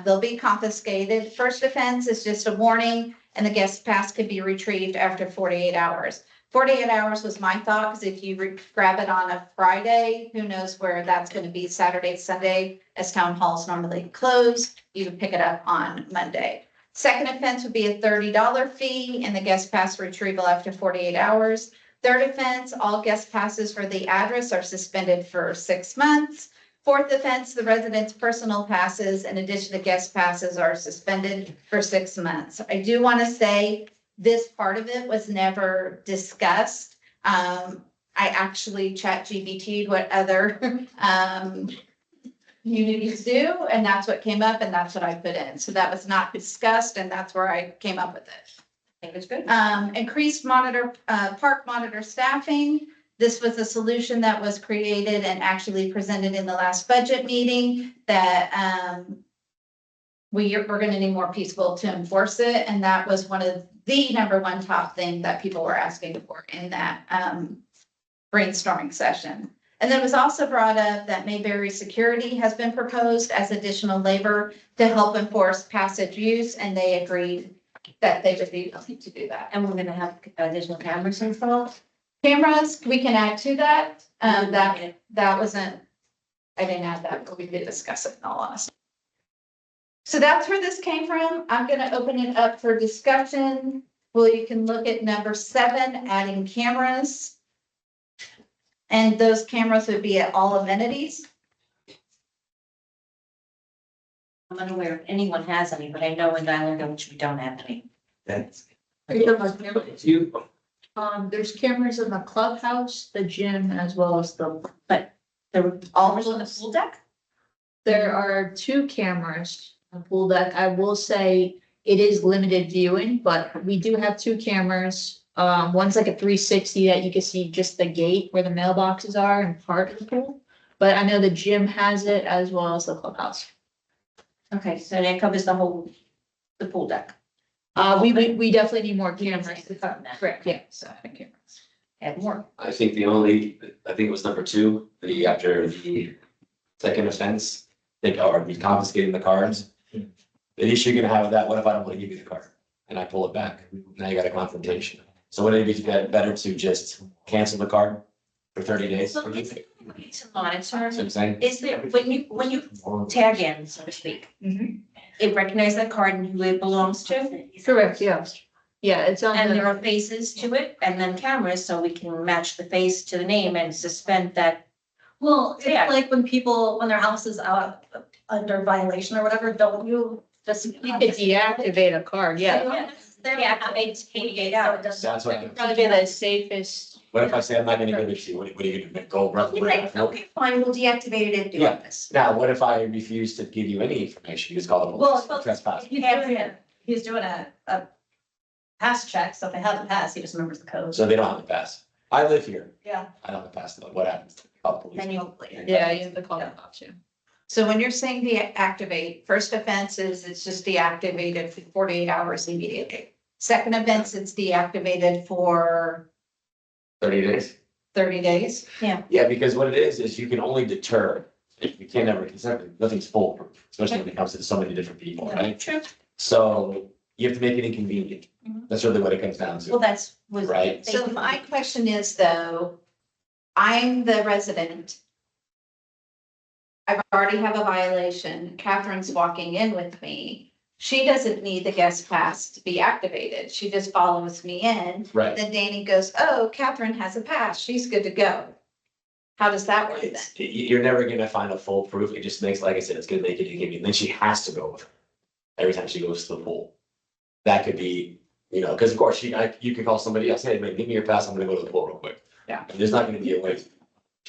they'll be confiscated. First offense is just a warning, and the guest pass could be retrieved after 48 hours. 48 hours was my thought, because if you grab it on a Friday, who knows where that's going to be Saturday, Sunday, as town halls normally close, you would pick it up on Monday. Second offense would be a $30 fee and the guest pass retrieval after 48 hours. Third offense, all guest passes for the address are suspended for 6 months. Fourth offense, the resident's personal passes in addition to guest passes are suspended for 6 months. I do want to say this part of it was never discussed. I actually ChatGPT'd what other communities do, and that's what came up, and that's what I put in. So that was not discussed, and that's where I came up with it. I think it's good. Increased park monitor staffing. This was a solution that was created and actually presented in the last budget meeting that we're going to need more people to enforce it, and that was one of the number 1 top thing that people were asking for in that brainstorming session. And then it was also brought up that Mayberry Security has been proposed as additional labor to help enforce passage use, and they agreed that they would be willing to do that. And we're gonna have additional cameras installed? Cameras, we can add to that. That wasn't, I didn't add that, but we did discuss it in all honesty. So that's where this came from. I'm gonna open it up for discussion. Well, you can look at number 7, adding cameras. And those cameras would be at all amenities. I'm unaware if anyone has any, but I know in Island Village, we don't have any. That's. Are you talking about cameras? You, There's cameras in the clubhouse, the gym, as well as There were all on the pool deck? there are 2 cameras on pool deck. I will say it is limited viewing, but we do have 2 cameras. One's like a 360 that you can see just the gate where the mailboxes are and part of the pool. But I know the gym has it as well as the clubhouse. Okay, so that covers the pool deck. We definitely need more cameras. Correct, yeah, so cameras. Add more. I think I think it was number 2, after the second offense, they are confiscating the cards. The issue you're gonna have with that, what if I don't wanna give you the card and I pull it back? Now you got a confrontation. So would it be better to just cancel the card for 30 days? So it's to monitor, See what I'm saying? is there, when you tag in, so to speak, it recognizes that card and who it belongs to? Correct, yeah. Yeah, it's on And there the, are faces to it and then cameras, so we can match the face to the name and suspend that. Well, it's Yeah. like when people, when their house is out under violation or whatever, don't you just? you could deactivate a card, yeah. Yeah, it's 88 hours. That's what I- Probably be the safest. What if I say I'm not gonna give it to you? What are you gonna do? Go run? You're like, okay, fine, we'll deactivate it and do Yeah. this. Now, what if I refuse to give you any information? You just call the Well, police, trespass. He's doing a pass check, so if they have a pass, he just remembers the code. So they don't have to pass. I live here. Yeah. I don't have to pass them. What happens? Call the police. Then you, Yeah, you have to call the cops, yeah. So when you're saying deactivate, first offense is it's just deactivated for 48 hours immediately. Second offense, it's deactivated for 30 days. 30 days. Yeah, because what it is you can only deter. You can't ever, nothing's foolproof, especially when it comes to so many different people, right? true. So you have to make it inconvenient. That's really what it comes down Well, to, was. right? So my question is though, I'm the resident. I already have a violation. Catherine's walking in with me. She doesn't need the guest pass to be activated. She just follows me in. Right. Then Danny goes, oh, Catherine has a pass. She's good to go. How does that work then? You're never gonna find a foolproof. It just makes, like I said, it's gonna make it inconvenient. Then she has to go with her every time she goes to the pool. That could be, because of course, you could call somebody else, hey, man, give me your pass. I'm gonna go to the pool real quick. Yeah. And there's not gonna be a way,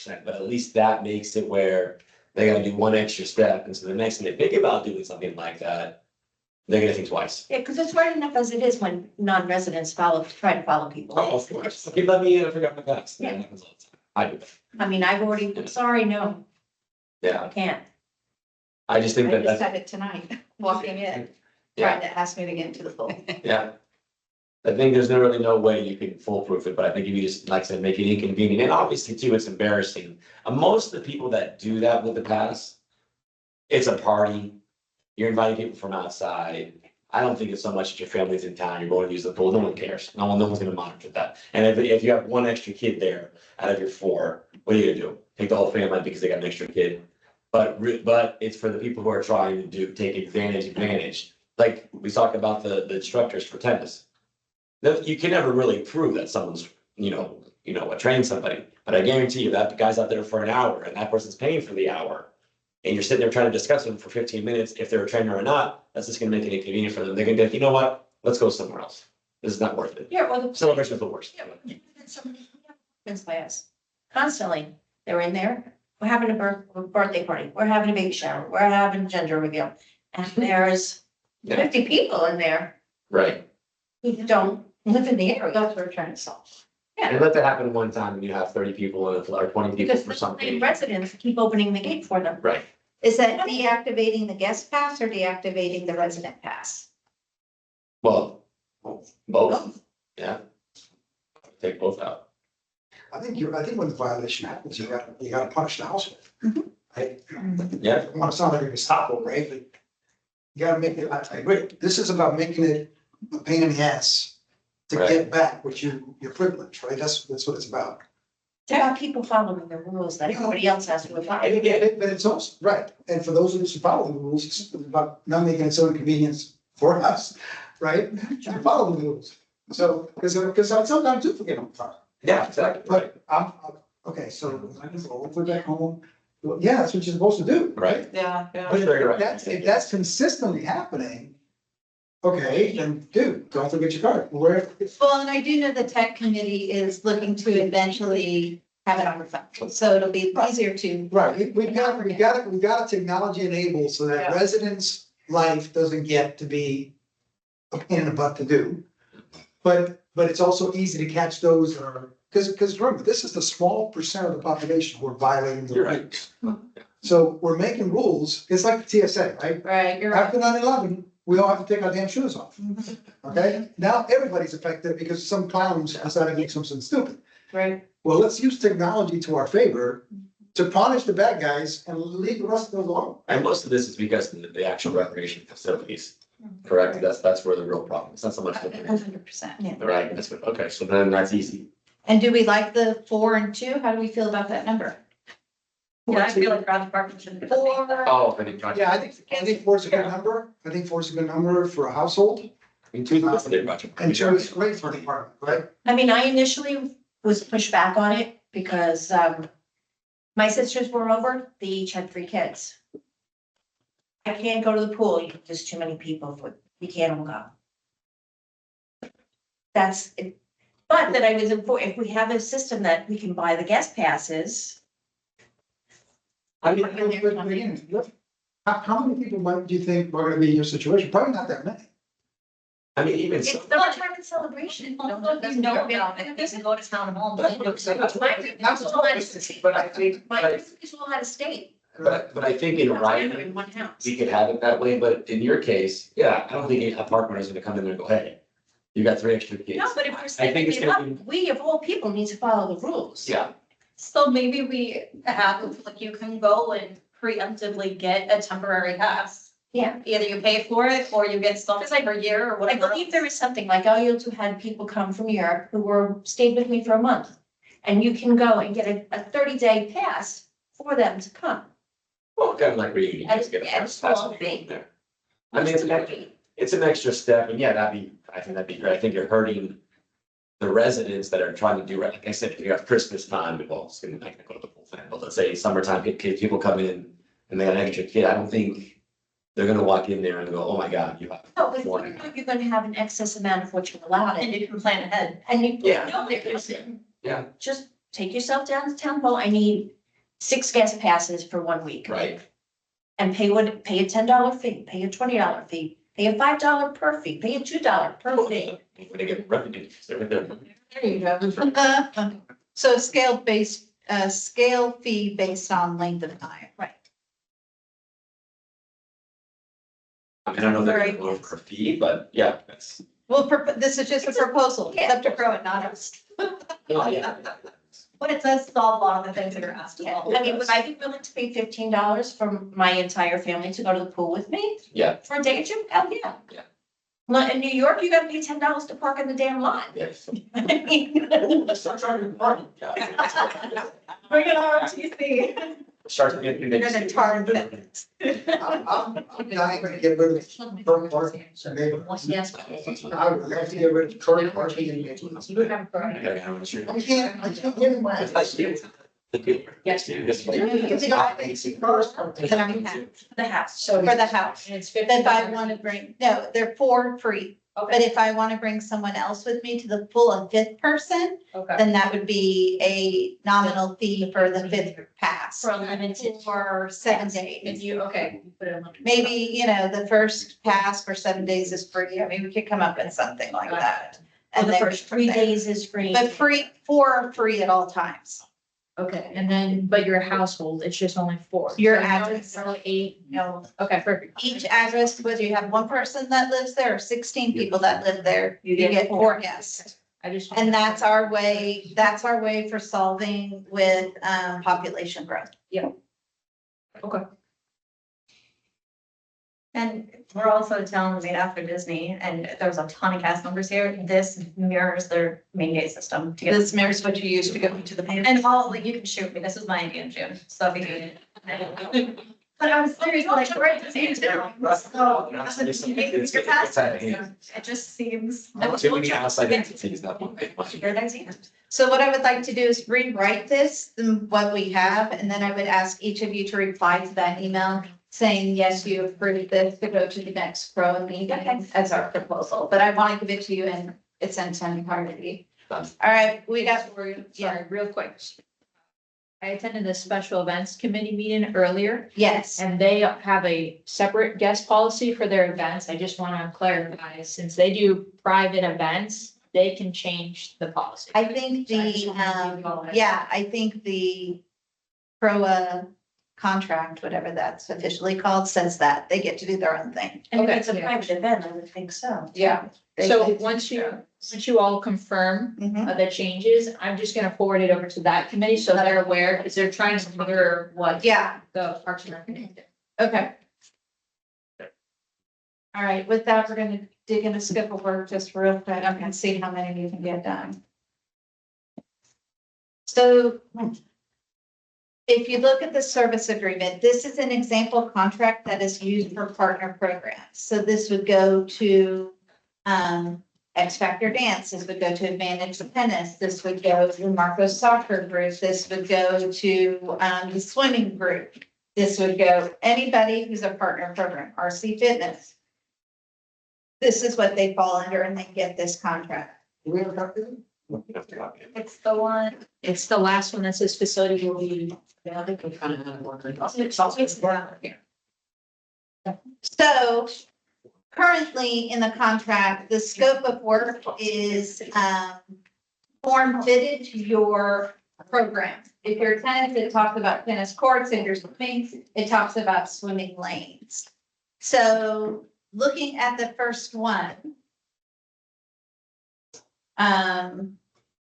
but at least that makes it where they gotta do one extra step. And so the next time they think about doing something like that, they're gonna think twice. Yeah, because it's hard enough as it is when non-residents try to follow people. Oh, of course. Okay, let me in. I forgot my pass. Yeah. That happens all the time. I do that. I mean, I've already, sorry, no, Yeah, I can't. I just I think that just that's, had it tonight, walking in, yeah, trying to ask me to get into the pool. yeah. I think there's really no way you can foolproof it, but I think if you just, like I said, make it inconvenient, and obviously too, it's embarrassing. Most of the people that do that with the pass, it's a party, you're inviting people from outside. I don't think it's so much that your family's in town, you're going to use the pool, no one cares, no one's gonna monitor that. And if you have one extra kid there out of your 4, what are you gonna do? Take the whole family because they got an extra kid? But it's for the people who are trying to take advantage. Like we talked about the instructors for tennis. You can never really prove that someone's, trained somebody, but I guarantee you that the guy's out there for an hour and that person's paying for the hour. And you're sitting there trying to discuss them for 15 minutes, if they're a trainer or not, that's just gonna make it inconvenient for them. They're gonna be like, you know what? Let's go somewhere else. This is not worth it. Yeah, well, Celebration is the worst. somebody happens by us constantly. They're in there. We're having a birthday party. We're having a baby shower. We're having gender reveal. And there's Yeah. 50 people in there Right. who don't live in the area. That's what we're trying to solve. And let that happen one time and you have 30 people or 20 people Because for the something. residents keep opening the gate for them. Right. Is that deactivating the guest pass or deactivating the resident pass? Well, both. Yeah. Take both out. I think when the violation happens, you gotta punish the household. I Yeah. don't want to sound like a Gestapo, right? But you gotta make it, I agree, this is about making it a pain in the ass to Right. get back what your privilege, right? That's what it's about. There are people following the rules that everybody else has to follow. But it's also, right, and for those of us who follow the rules, it's about not making it so inconvenience for us, right? To follow the rules. So, because I sometimes do forget I'm sorry. Yeah, exactly. But okay, so I can go over back home. Well, yeah, that's what you're supposed to do, right? Yeah. But if that's consistently happening, okay, then dude, don't forget your card. Where, Well, and I do know the tech committee is looking to eventually have it on the phone, so it'll be easier to. right, we've got a technology enabled so that Yeah. residents' life doesn't get to be a pain in the butt to do. But it's also easy to catch those that are, because remember, this is the small percent of the population who are violating the You're right. rules. So we're making rules, it's like the TSA, right? Right, you're right. After 9/11, we all have to take our damn shoes off, okay? Now everybody's affected because some clowns decided to do something stupid. Right. Well, let's use technology to our favor to punish the bad guys and leave the rest of them alone. And most of this is because of the actual recreation facilities, correct? That's where the real problem, it's not so much. the- 100%. Right, that's good, okay, so then that's easy. And do we like the 4 and 2? How do we feel about that number? Yeah, I feel like Brown Department should. 4. Oh, I didn't. Yeah, I think four is a good number. I think four is a good number for a household. I mean, two is their budget. And two is great for the department, right? I mean, I initially was pushed back on it because, my sisters were over, they each had 3 kids. I can't go to the pool, there's too many people, we can't all go. That's, it. But then I was informed, if we have a system that we can buy the guest passes. I mean, how many people do you think are gonna be in your situation? Probably not that many. I mean, even It's so. the retirement celebration. Don't know if you know about it, they can go to town hall. My group is all out of state. But I think, My group is all out of state. but I think in In writing, one house. we could have it that way, but in your case, yeah, I don't think a park owner is gonna come in there and go, hey, you got 3 extra kids. No, but if we're I think setting it's it gonna up, we of all people need to follow the rules. Yeah, So maybe we have, like, you can go and preemptively get a temporary pass. Yeah. Either you pay for it or you get something like a year or I whatever. believe there is something like I also had people come from Europe who stayed with me for a month. And you can go and get a 30-day pass for them to come. well, kind of like reunion. And just get a and first pass small fee. there. I mean, it's an extra step, and yeah, I think that'd be great. I think you're hurting the residents that are trying to do, like I said, if you have Christmas time, well, it's gonna, not gonna go to the full thing, but let's say summertime, people come in and they got an extra kid, I don't think they're gonna walk in there and go, oh my God, you have. No, but four. you're gonna have an excess amount of what you're allowed And in. you can plan ahead. And you. Yeah. No, there's- Yeah. Just take yourself down to town hall. I need 6 guest passes for 1 week. Right, And pay a $10 fee, pay a $20 fee, pay a $5 per fee, pay a $2 per fee. when they get revenue, they're right there. There you go. So scale fee based on length of time. Right. I mean, I don't know if they're gonna go for a fee, but yeah, that's. Well, this is just a proposal, it's up to Crow, not us. Oh, yeah. But it does solve a lot of the things that you're asking. I mean, would I be willing to pay $15 for my entire family to go to the pool with me? Yeah. For a day or two? Hell, yeah. Yeah. Well, in New York, you gotta pay $10 to park in the damn lot. Yes. I mean, Start charging parking. Yeah. Bring it on, TC. Start to get. You're gonna charge it. I'm dying to get rid of third party neighborhoods. Yes. I would have to get rid of third party in neighborhoods. You have a Okay, I'm sure. I can't get in my. Yes. This way. the house. So. For the house. And it's If 50. I want to bring, no, they're 4 free, but if I want to bring someone else with me to the pool, a 5th person, Okay. then that would be a nominal fee for the 5th pass. For unlimited. For 7 If days. you, okay. Put it on. Maybe, the first pass for 7 days is free. I mean, we could come up with something like that. And the then first from 3 there. days is free. But 4 are free at all times. Okay, and then, but your household, it's just only 4. Your So no, address. no 8, no, okay, perfect. Each address, whether you have 1 person that lives there or 16 people that live there, you get 4 guests. I just. And that's our way for solving with, population growth. Okay. And we're also a town made after Disney, and there's a ton of cast members here. This mirrors their main gate system to get. This mirrors what you use to go into the. And all, like, you can shoot me. This was my idea in June, so if you. But I was seriously like, we're at the same time. So you're past it. It just seems. Too many outside entities that won't make money. You're next year. So what I would like to do is rewrite this, what we have, and then I would ask each of you to reply to that email saying, yes, you approve this to go to the next pro meeting as our proposal, but I want to give it to you in its entirety. All right, we got, Sorry, real quick. I attended a special events committee meeting earlier, yes. and they have a separate guest policy for their events. I just want to clarify, since they do private events, they can change the policy. I think I think the PROA contract, whatever that's officially called, says that they get to do their own thing. And if Okay. it's a private event, I would think so. Yeah. So once you all confirm Mhm. the changes, I'm just gonna forward it over to that committee, so they're aware, because they're trying to mirror what Yeah, the Parks and Rec did. okay. All right, with that, we're gonna dig into scope of work just real quick and see how many you can get done. So if you look at the service agreement, this is an example contract that is used for partner programs. So this would go to X Factor Dance, this would go to Advantage Tennis, this would go to Marcos Soccer Group, this would go to the swimming group. This would go, anybody who's a partner program, RC Fitness. This is what they fall under and they get this contract. Do we have a copy of it? It's the one. It's the last one that says facility will be. Yeah, I think we kind of had one. So currently in the contract, the scope of work is form fitted to your program. If you're tennis, it talks about tennis courts. If you're swimming, it talks about swimming lanes. So looking at the first one,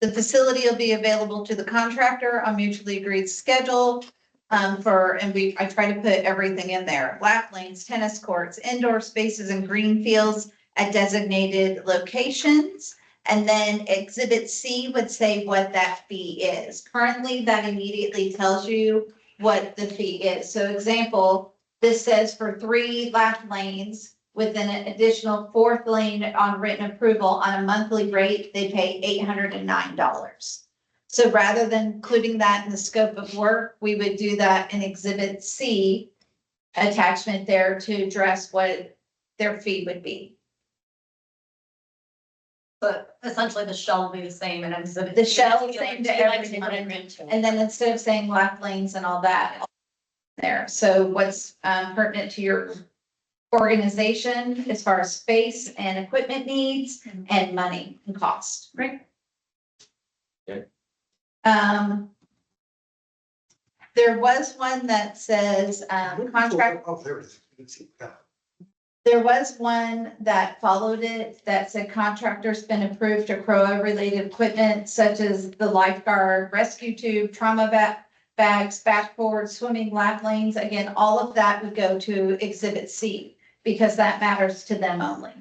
the facility will be available to the contractor on mutually agreed schedule. I try to put everything in there, lap lanes, tennis courts, indoor spaces and green fields at designated locations. And then exhibit C would say what that fee is. Currently, that immediately tells you what the fee is. So example, this says for 3 lap lanes with an additional 4th lane on written approval on a monthly rate, they pay $809. So rather than including that in the scope of work, we would do that in exhibit C attachment there to address what their fee would be. But essentially the shell will be the same and exhibit. The shell is same to everyone. And then instead of saying lap lanes and all that there. So what's pertinent to your organization as far as space and equipment needs and money and cost. Right. Okay. There was one that says, contract. Oh, there it is. You can see it now. There was one that followed it that said contractor's been approved to CROA related equipment such as the lifeguard, rescue tube, trauma bags, backboard, swimming lap lanes. Again, all of that would go to exhibit C because that matters to them only.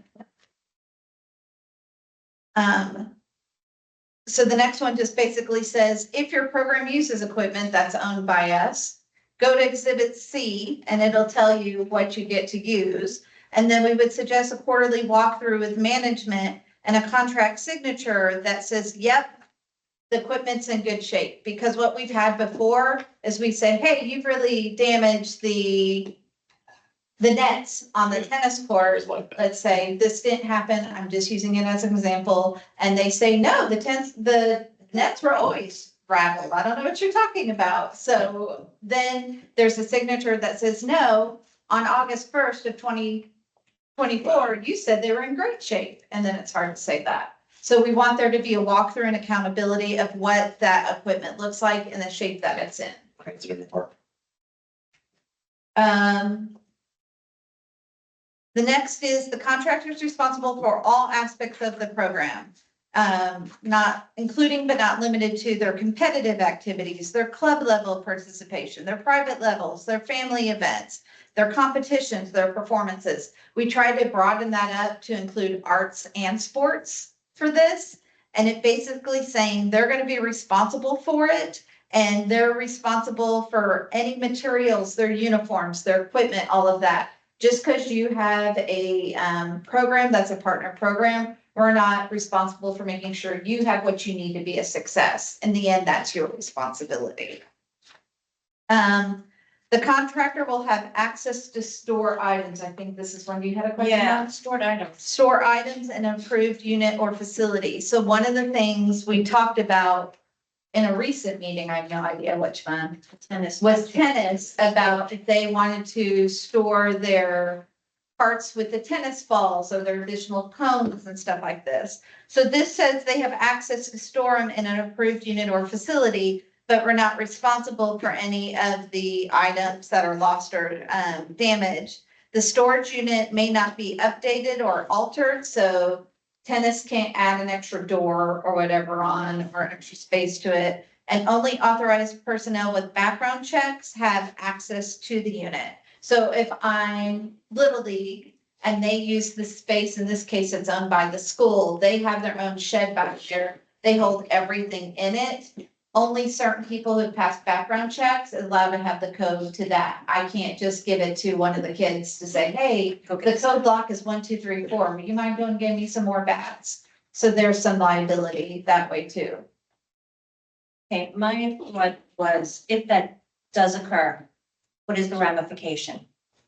So the next one just basically says, if your program uses equipment that's owned by us, go to exhibit C and it'll tell you what you get to use. And then we would suggest a quarterly walkthrough with management and a contract signature that says, yep, the equipment's in good shape. Because what we've had before is we say, hey, you've really damaged the nets on the tennis court. Let's say this didn't happen. I'm just using it as an example. And they say, no, the nets were always raveled. I don't know what you're talking about. So then there's a signature that says, no, on August 1st of 2024, you said they were in great shape. And then it's hard to say that. So we want there to be a walkthrough and accountability of what that equipment looks like and the shape that it's in. The next is the contractor is responsible for all aspects of the program. not including but not limited to their competitive activities, their club level participation, their private levels, their family events, their competitions, their performances. We try to broaden that up to include arts and sports for this. And it basically saying they're going to be responsible for it. And they're responsible for any materials, their uniforms, their equipment, all of that. Just because you have a program that's a partner program, we're not responsible for making sure you have what you need to be a success. In the end, that's your responsibility. The contractor will have access to store items. I think this is one you had a question on. Stored items. Store items in an approved unit or facility. So one of the things we talked about in a recent meeting, I have no idea which one, Tennis. was tennis, about if they wanted to store their parts with the tennis balls or their additional cones and stuff like this. So this says they have access to store them in an approved unit or facility, but we're not responsible for any of the items that are lost or damaged. The storage unit may not be updated or altered, so tennis can't add an extra door or whatever on, or an extra space to it. And only authorized personnel with background checks have access to the unit. So if I'm Little League and they use the space, in this case, it's owned by the school, they have their own shed back there. They hold everything in it. Only certain people who pass background checks are allowed to have the code to that. I can't just give it to one of the kids to say, hey, the code block is 1, 2, 3, 4. Would you mind going and getting me some more bats? So there's some liability that way too. Okay, my what was, if that does occur, what is the ramification?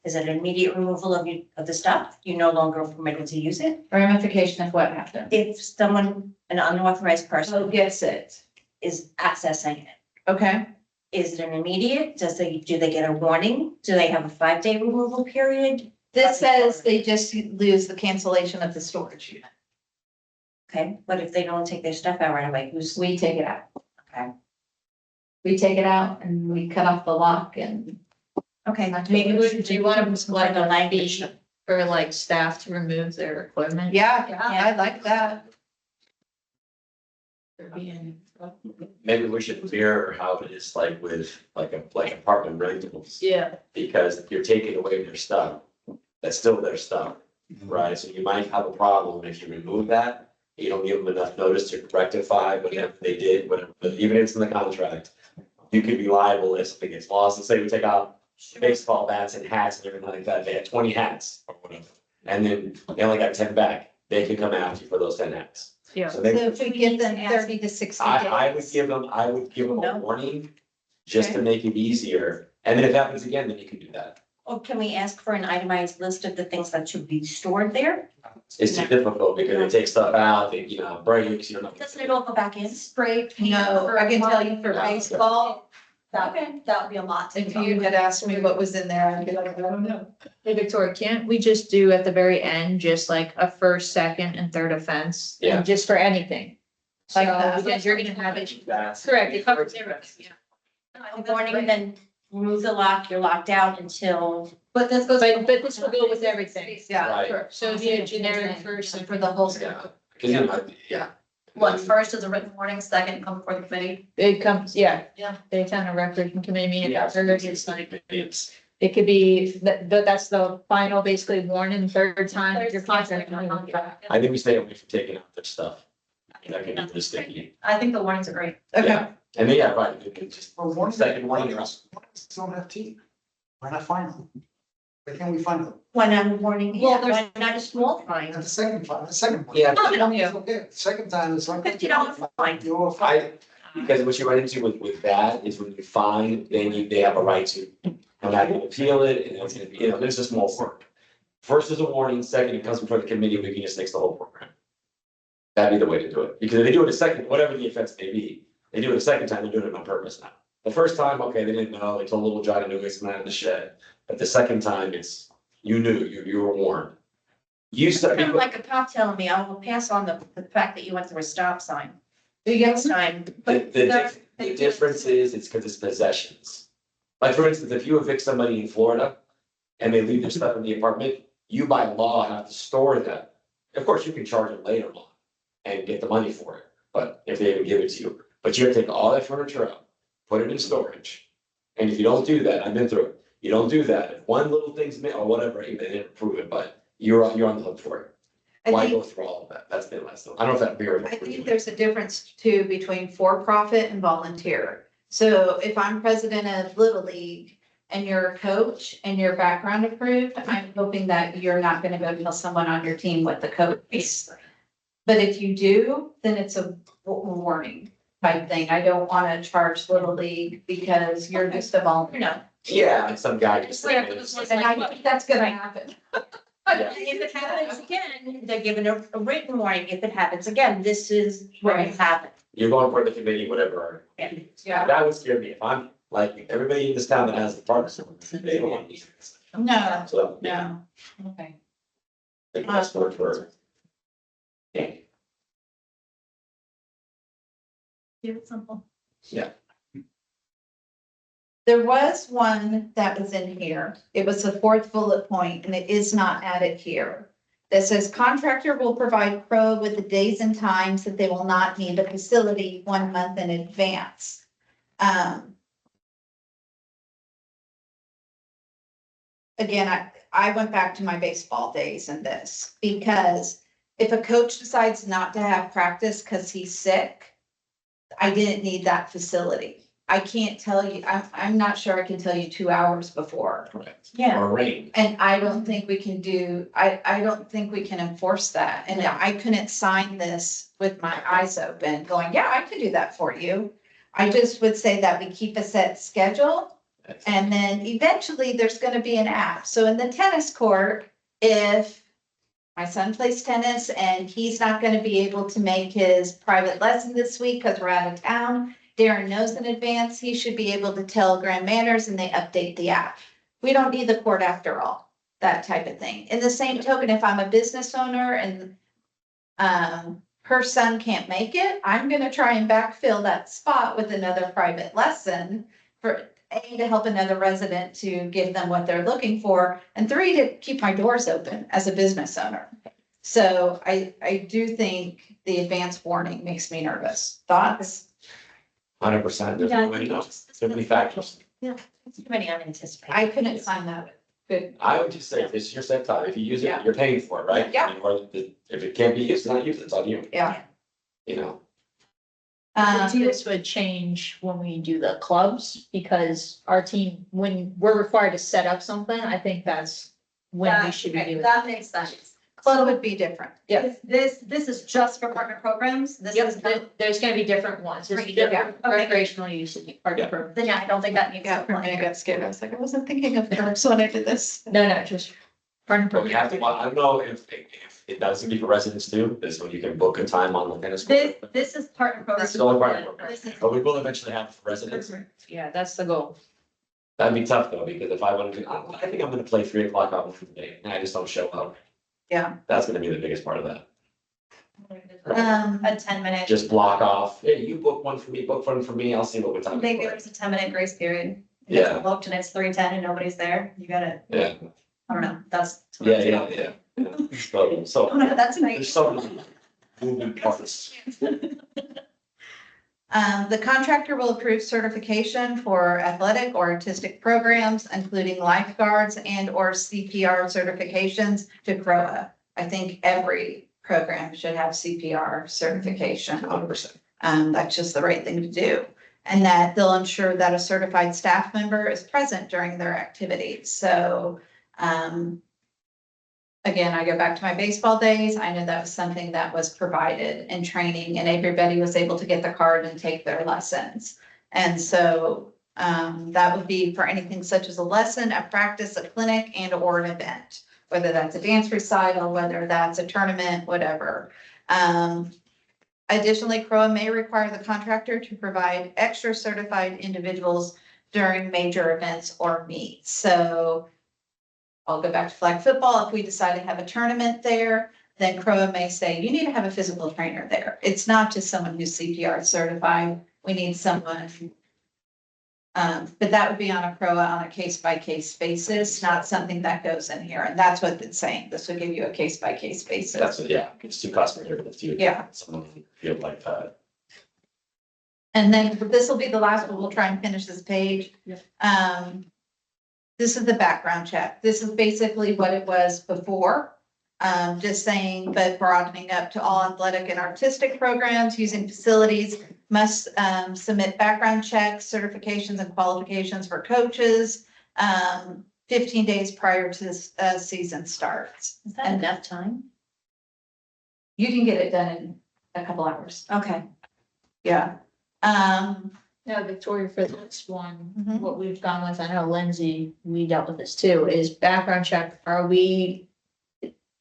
Is it an immediate removal of you, of the stuff? You no longer permitted to use it? Ramification of what happened? If someone, an unauthorized person Gets it. is accessing it, Okay. is it an immediate? Do they get a warning? Do they have a 5-day removal period? This says they just lose the cancellation of the storage unit. Okay, but if they don't take their stuff out right away, We take it out. Okay. We take it out and we cut off the lock and. Okay, Maybe do you want to like the a language? fee for like staff to remove their equipment? Yeah, I like that. For being- Maybe we should mirror how it is like with like apartment rentals. Yeah, Because if you're taking away their stuff, that's still their stuff, right? So you might have a problem if you remove that. You don't give them enough notice to rectify whatever they did, whatever, but even if it's in the contract. You could be liable if something gets lost. Let's say we take out baseball bats and hats and everything like that. They had 20 hats or whatever. And then they only got 10 back. They can come after you for those 10 hats. yeah. So So they, if we give them 30 to 60 days. I would give them a No. warning just to make it easier. And then if it happens again, then you can do that. Or can we ask for an itemized list of the things that should be stored there? It's too difficult because they take stuff out, they, breaks, you know. Doesn't it all go back in? Spray paint. No, for I can tell you lawn. for Yeah. baseball, That would be a lot. to if do. you had asked me what was in there, I'd be like, I don't know. Hey, Victoria, can't we just do at the very end, just like a first, second and third offense? And Yeah. just for anything. So, Like that. because you're gonna have it, That's- correct, it covers everything, yeah. A warning, and then remove the lock, you're locked out until, But this goes. But this will go with everything. Yeah. Right. So it'd be a generic first and for the whole. Yeah. Cause you know, yeah. What, first is a written warning, second come before the committee? It comes, yeah. Yeah. They kind of record and committee meeting, Yeah. third, it's like, It's, it could be, that's the final basically warning, third time your contract. I think we stay away from taking out their stuff. That can be really sticky. I think the warnings are great. Okay. Yeah. And then, yeah, right, you can just, Well, one. Second warning. Don't have teeth. Why not find them? Why can't we find them? when I'm warning, Well, yeah, there's- why not a small And fine? the second one. Yeah. It's okay. Second time, it's like. $50 fine. You're fine. because what you run into with that is when you find, then they have a right to come back and appeal it, and it's gonna be, there's just more work. First is a warning, second, it comes before the committee, we can just fix the whole program. That'd be the way to do it, because if they do it a second, whatever the offense may be, they do it a second time, they're doing it on purpose now. The first time, okay, they didn't know, they told little Johnny to go get some out of the shed, but the second time, it's, you knew, you were warned. You said, Kind of like a cop telling me, I will pass on the fact that you went through a stop sign. Do you get Next time, the difference is, it's because it's possessions. Like, for instance, if you evict somebody in Florida and they leave their stuff in the apartment, you by law have to store them. Of course, you can charge them later on, and get the money for it, but if they even give it to you. But you have to take all that furniture out, put it in storage. And if you don't do that, I've been through it, you don't do that, if one little thing's made or whatever, they didn't approve it, but you're on the hook for it. I Why think- go through all of that? That's been last, I don't know if that beer. I think there's a difference too between for-profit and volunteer. So if I'm president of Little League and you're a coach and your background approved, I'm hoping that you're not gonna go tell someone on your team what the code is. But if you do, then it's a warning type thing. I don't wanna charge Little League because you're just a volunteer. No. Yeah, and some guy just. Yeah, And I think that's gonna happen. Yeah. If it happens again, they're given a written warning. If it happens again, this is what Right. happened. You're going for the committee, whatever. Yeah. That would scare me, if I'm, like, everybody in this town that has the partners, they don't want these. No, So, no, okay. they can ask for. Yeah, Keep it simple. yeah. There was one that was in here. It was the fourth bullet point, and it is not added here. That says contractor will provide Pro with the days and times that they will not need the facility 1 month in advance. Again, I went back to my baseball days in this, because if a coach decides not to have practice because he's sick, I didn't need that facility. I can't tell you, I'm not sure I can tell you 2 hours before. Correct. Yeah. Or rain. And I don't think we can do, I don't think we can enforce that. And I couldn't sign this with my eyes open going, yeah, I can do that for you. I just would say that we keep a set schedule. And then eventually there's gonna be an app. So in the tennis court, if my son plays tennis and he's not gonna be able to make his private lesson this week because we're out of town, Darren knows in advance, he should be able to tell Grand Manners and they update the app. We don't need the court after all, that type of thing. In the same token, if I'm a business owner and her son can't make it, I'm gonna try and backfill that spot with another private lesson for A, to help another resident to give them what they're looking for, and 3, to keep my doors open as a business owner. So I do think the advance warning makes me nervous. Thoughts? 100%, there's no way to know, too many factors. Too many unanticipated. I couldn't sign that. Good. I would just say, this is your set time, if you use Yeah. it, you're paying for it, right? Yeah. Or if it can't be used, it's not used, it's on you, Yeah. you know? This would change when we do the clubs, because our team, when we're required to set up something, I think that's when we should be Okay, doing. that makes sense. Club would be different. Yeah. This is just for partner programs? This Yep, is not, there's gonna be different ones, there's Right, different yeah, okay. recreational use of part Yeah. of the program. then yeah, I don't think that needs. Yeah, to for me, I apply. got scared. I was like, I wasn't thinking of clubs when I did this. No, just partner But we have program. to, I don't know if it does be for residents too, this one, you can book a time on the tennis court. This is partner program. It's the only part of This is- it, but we will eventually have it for residents. Yeah, that's the goal. That'd be tough though, because if I wanted to, I think I'm gonna play 3 o'clock on Wednesday, and I just don't show up, Yeah. that's gonna be the biggest part of that. A 10-minute, Just block off, hey, you book one for me, book one for me, I'll see what time. we maybe play. there's a 10-minute grace period. If it's Yeah. booked and it's 3:10 and nobody's there, you gotta, Yeah, I don't know, that's. yeah. So, I don't know, that's nice. there's so many moving parts. The contractor will approve certification for athletic or artistic programs, including lifeguards and or CPR certifications to CROA. I think every program should have CPR certification. 100%. That's just the right thing to do. And that they'll ensure that a certified staff member is present during their activities. So, again, I go back to my baseball days. I know that was something that was provided in training and everybody was able to get the card and take their lessons. And so, that would be for anything such as a lesson, a practice, a clinic, and or an event, whether that's a dance recital, whether that's a tournament, whatever. Additionally, CROA may require the contractor to provide extra certified individuals during major events or meets. So I'll go back to flag football. If we decide to have a tournament there, then CROA may say, you need to have a physical trainer there. It's not just someone who's CPR certified. We need someone But that would be on a case-by-case basis, not something that goes in here, and that's what it's saying, this would give you a case-by-case basis. That's, yeah, it's too costly if you. Yeah. Someone feel like that. And then this will be the last one, we'll try and finish this page. This is the background check, this is basically what it was before. Just saying, but broadening up to all athletic and artistic programs using facilities must submit background checks, certifications and qualifications for coaches 15 days prior to this season starts. Is that enough time? You can get it done in a couple hours. Okay. Yeah. Now, Victoria, for this one, Mhm. what we've gone with, I know Lindsay, we dealt with this too, is background check. Are we,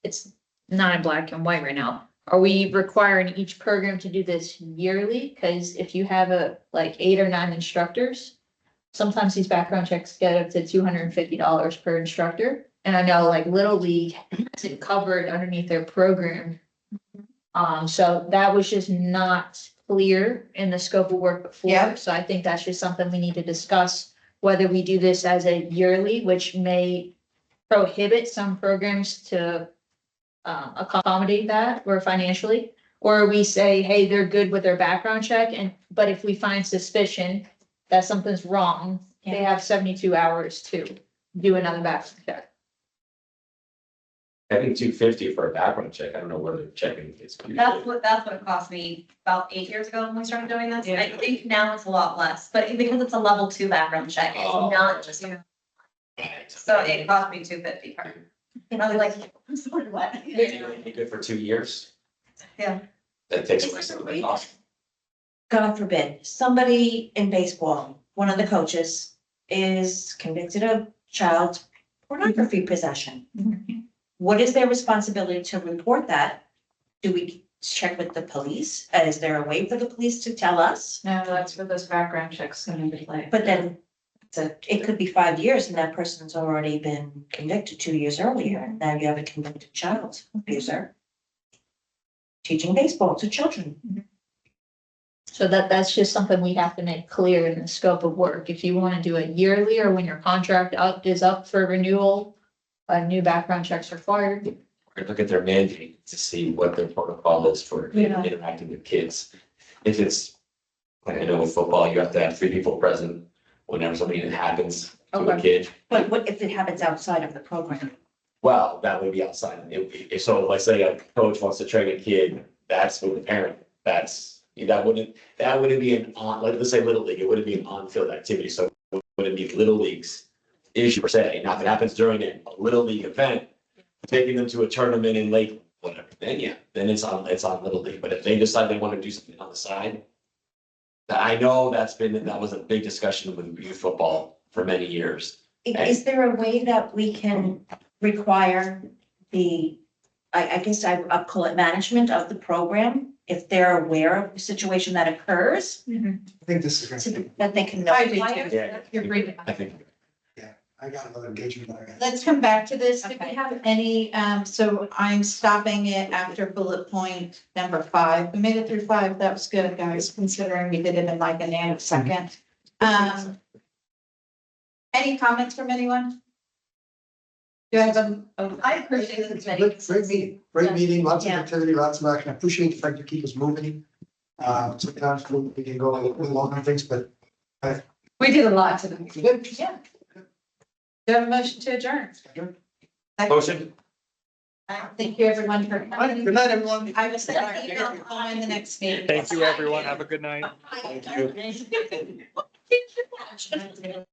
it's not in black and white right now. Are we requiring each program to do this yearly? Because if you have like 8 or 9 instructors, sometimes these background checks get up to $250 per instructor. And I know like Little League has it covered underneath their program. So that was just not clear in the scope of work before. Yeah. So I think that's just something we need to discuss, whether we do this as a yearly, which may prohibit some programs to accommodate that or financially, or we say, hey, they're good with their background check, but if we find suspicion that something's wrong, they have 72 hours to do another background check. I think $250 for a background check. I don't know where they're checking. That's what it cost me about 8 years ago when we started doing this. I think now it's a lot less, but because it's a level 2 background check, it's not just. So it cost me $250 per. I was like, I'm sort of what? Be good for 2 years. Yeah. That takes Is away there some a of the way cost. God forbid, somebody in baseball, one of the coaches is convicted of child pornography possession. What is their responsibility to report that? Do we check with the police? Is there a way for the police to tell us? No, that's where those background checks come into play. But then it could be 5 years and that person's already been convicted 2 years earlier. And now you have a convicted child abuser teaching baseball to children. So that's just something we have to make clear in the scope of work. If you want to do it yearly or when your contract is up for renewal, a new background check's required. Or look at their mandate to see what their protocol is for Yeah. interacting with kids. If it's, like I know with football, you have to have 3 people present whenever something happens to a kid. But what if it happens outside of the program? Well, that would be outside. So let's say a coach wants to train a kid, that's with the parent, that wouldn't be an on, like, let's say Little League, it wouldn't be an on-field activity, so it wouldn't be Little League's issue per se. Now, if it happens during a Little League event, taking them to a tournament in Lake, whatever, then it's on Little League. But if they decide they want to do something on the side, I know that was a big discussion with youth football for many years. Is there a way that we can require I guess I'll call it management of the program, if they're aware of the situation that occurs, I think this is gonna be, that they can I do notify too. us? Yeah. You're reading. I think. I got another engagement that I got. Let's come back to this. Do we Okay. have any, so I'm stopping it after bullet point number 5. We made it through 5. That was good, guys, considering we did it in like a nanosecond. Any comments from anyone? Do I have I appreciate this many. Great meeting, lots of Yeah. activity, lots of action. I appreciate the fact you keep us moving. Sometimes we can go a little bit longer on things, but We did a lot today. Yeah. Do you have a motion to adjourn? Motion. Thank you, everyone, for coming. good night, everyone. I will send an email following the next meeting. Thank you, everyone. Have a good night. Thank you.